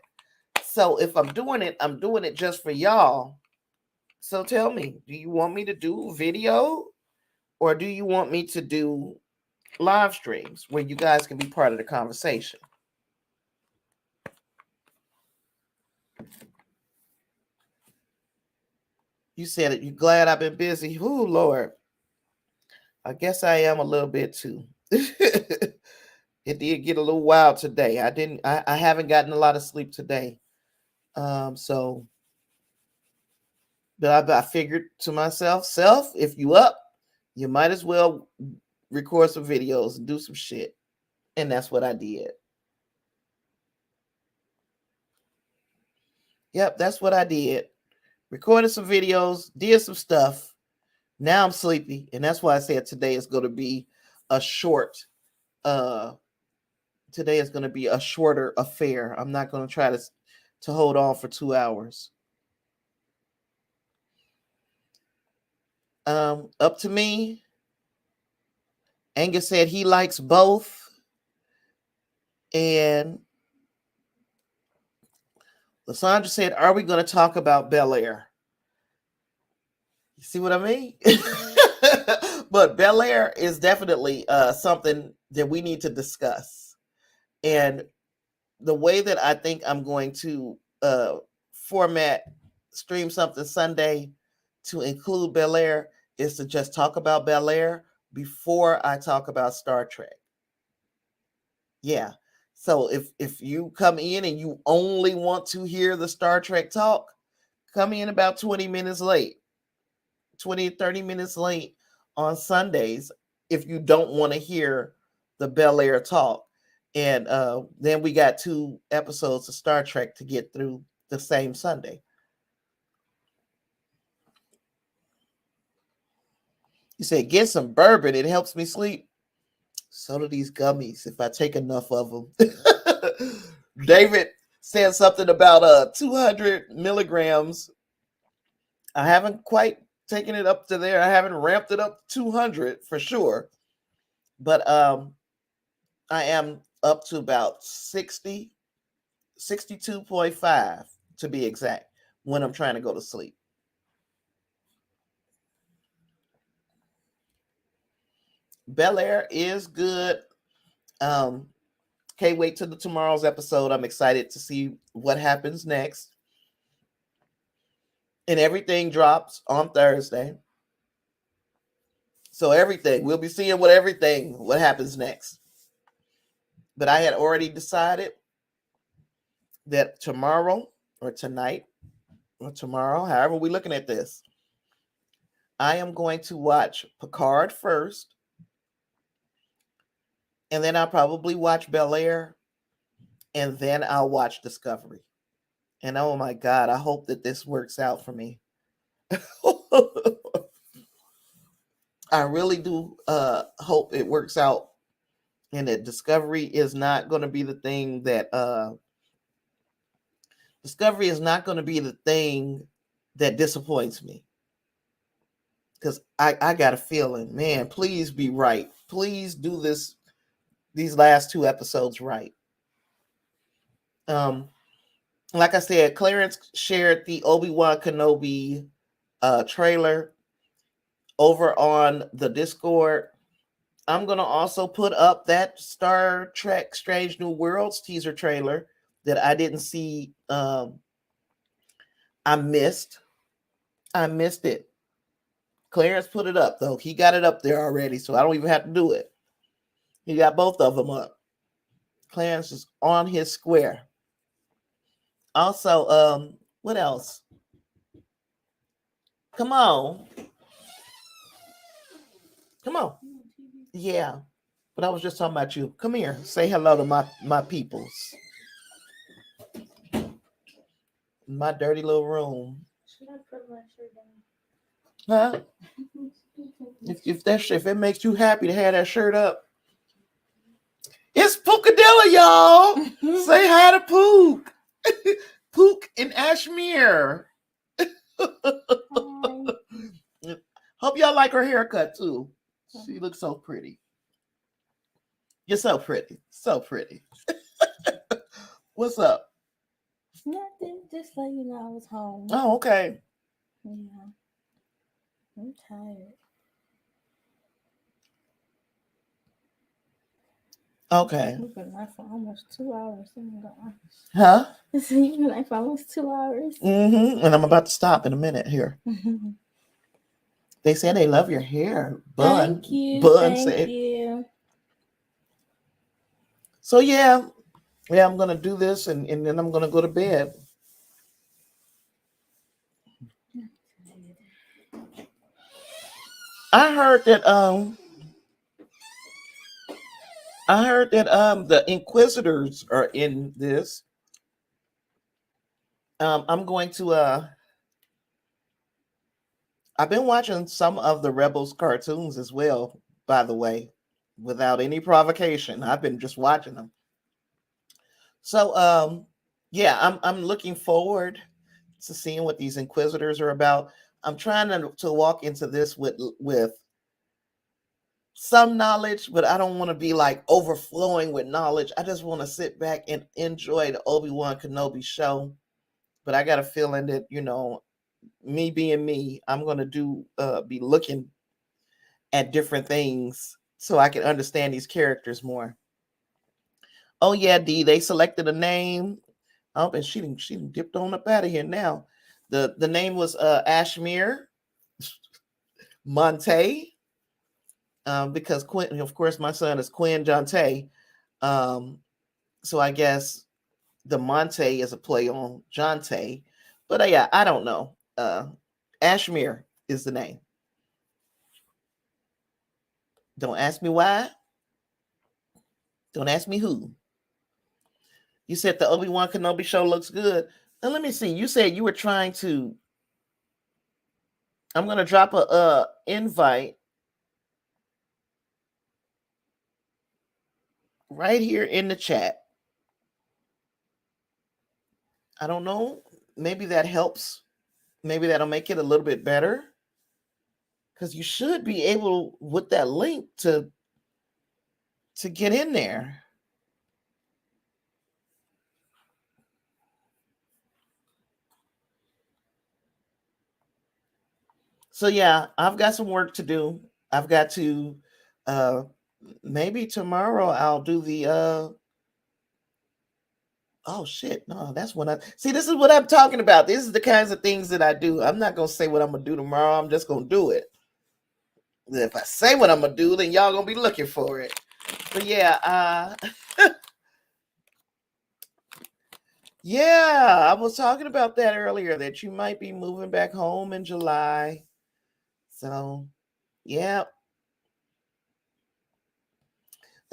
So if I'm doing it just for y'all. So tell me, do you want me to do video, or do you want me to do live streams where you guys can be part of the conversation? You said it. You glad I've been busy? Oh Lord, I guess I am a little bit too. It did get a little wild today. I haven't gotten a lot of sleep today. So but I figured to myself, if you up, you might as well record some videos and do some shit. And that's what I did. Yep, that's what I did. Recorded some videos, did some stuff. Now I'm sleepy, and that's why I said today is going to be a short today is going to be a shorter affair. I'm not going to try to hold on for 2 hours. Up to me. Angus said he likes both. And Lysandra said, are we going to talk about Bel Air? You see what I mean? But Bel Air is definitely something that we need to discuss. And the way that I think I'm going to format Stream Something Sunday to include Bel Air is to just talk about Bel Air before I talk about Star Trek. Yeah. So if you come in and you only want to hear the Star Trek talk, come in about 20 minutes late, 20, 30 minutes late on Sundays if you don't want to hear the Bel Air talk. And then we got 2 episodes of Star Trek to get through the same Sunday. You say, get some bourbon. It helps me sleep. So do these gummies if I take enough of them. David said something about 200 milligrams. I haven't quite taken it up to there. I haven't ramped it up to 200 for sure. But I am up to about 60, 62.5 to be exact when I'm trying to go to sleep. Bel Air is good. Can't wait till tomorrow's episode. I'm excited to see what happens next. And everything drops on Thursday. So everything, we'll be seeing what happens next. But I had already decided that tomorrow or tonight or tomorrow, however we're looking at this, I am going to watch Picard first. And then I'll probably watch Bel Air. And then I'll watch Discovery. And oh my God, I hope that this works out for me. I really do hope it works out and that Discovery is not going to be the thing that disappoints me. Because I got a feeling, man, please be right. Please do these last 2 episodes right. Like I said, Clarence shared the Obi-Wan Kenobi trailer over on the Discord. I'm going to also put up that Star Trek Strange New Worlds teaser trailer that I didn't see. I missed it. Clarence put it up, though. He got it up there already, so I don't even have to do it. He got both of them up. Clarence is on his square. Also, what else? Come on. Yeah. But I was just talking about you. Come here. Say hello to my peoples. My dirty little room. Should I put my shirt down? Huh? If it makes you happy to have that shirt up. It's Pookadilla, y'all. Say hi to Pook. Pook and Ashmere. Hope y'all like her haircut too. She looks so pretty. You're so pretty. So pretty. What's up? Nothing. Just let you know I was home. Oh, okay. Yeah. I'm tired. Okay. We've been live for almost 2 hours. Oh my God. Huh? You've been live for almost 2 hours. Mm-hmm. And I'm about to stop in a minute here. They say they love your hair. Bun. Thank you. Bun Thank said. you. So yeah, I'm gonna do this and then I'm gonna go to bed. I heard that the Inquisitors are in this. I'm going to I've been watching some of the Rebels cartoons as well, by the way, without any provocation. I've been just watching them. So yeah, I'm looking forward to seeing what these Inquisitors are about. I'm trying to walk into this with some knowledge, but I don't want to be like overflowing with knowledge. I just want to sit back and enjoy the Obi-Wan Kenobi show. But I got a feeling that, me being me, I'm going to be looking at different things so I can understand these characters more. Oh yeah, D, they selected a name. Oh, and she dipped on up out of here now. The name was Ashmere Monte. Because Quinn, of course, my son is Quinn Jonte. So I guess the Monte is a play on Jonte. But yeah, I don't know. Ashmere is the name. Don't ask me why. Don't ask me who. You said the Obi-Wan Kenobi show looks good. Now let me see. You said you were trying to. I'm gonna drop a invite right here in the chat. I don't know. Maybe that helps. Maybe that'll make it a little bit better. Because you should be able with that link to get in there. So yeah, I've got some work to do. I've got to uh maybe tomorrow I'll do the oh shit, no, that's what I see. This is what I'm talking about. This is the kinds of things that I do. I'm not gonna say what I'm gonna do tomorrow. I'm just gonna do it. If I say what I'm gonna do, then y'all gonna be looking for it. But yeah, yeah, I was talking about that earlier that you might be moving back home in July. So yeah,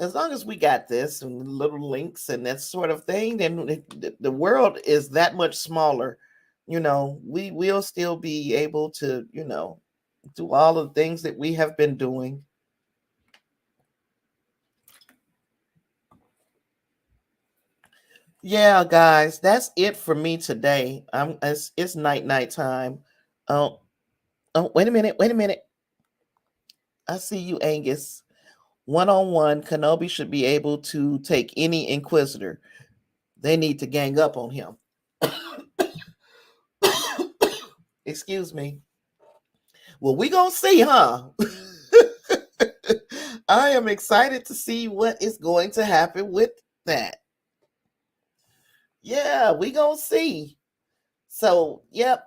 as long as we got this and little links and that sort of thing, then the world is that much smaller. We will still be able to, do all of the things that we have been doing. Yeah, guys, that's it for me today. It's night time. Oh, oh, wait a minute. I see you, Angus. One-on-one, Kenobi should be able to take any Inquisitor. They need to gang up on him. Excuse me. Well, we gonna see, huh? I am excited to see what is going to happen with that. Yeah, we gonna see. So, yep.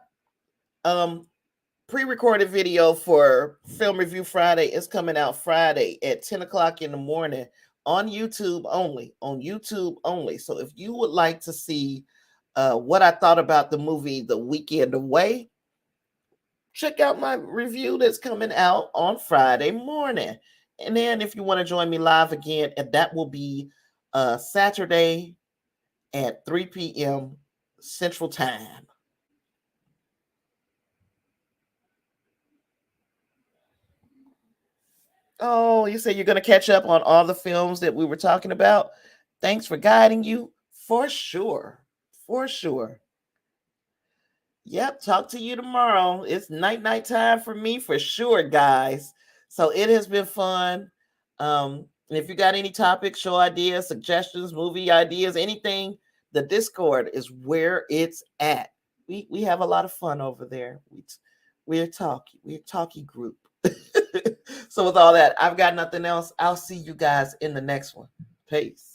Pre-recorded video for Film Review Friday is coming out Friday at 10 o'clock in the morning on YouTube only. On YouTube only. So if you would like to see what I thought about the movie The Weekend Away, check out my review that's coming out on Friday morning. And then if you want to join me live again, and that will be Saturday at 3 p.m. Central Time. Oh, you say you're going to catch up on all the films that we were talking about? Thanks for guiding you. For sure. For sure. Yep, talk to you tomorrow. It's night time for me for sure, guys. So it has been fun. And if you got any topics, show ideas, suggestions, movie ideas, anything, the Discord is where it's at. We have a lot of fun over there. We're a talky group. So with all that, I've got nothing else. I'll see you guys in the next one. Peace.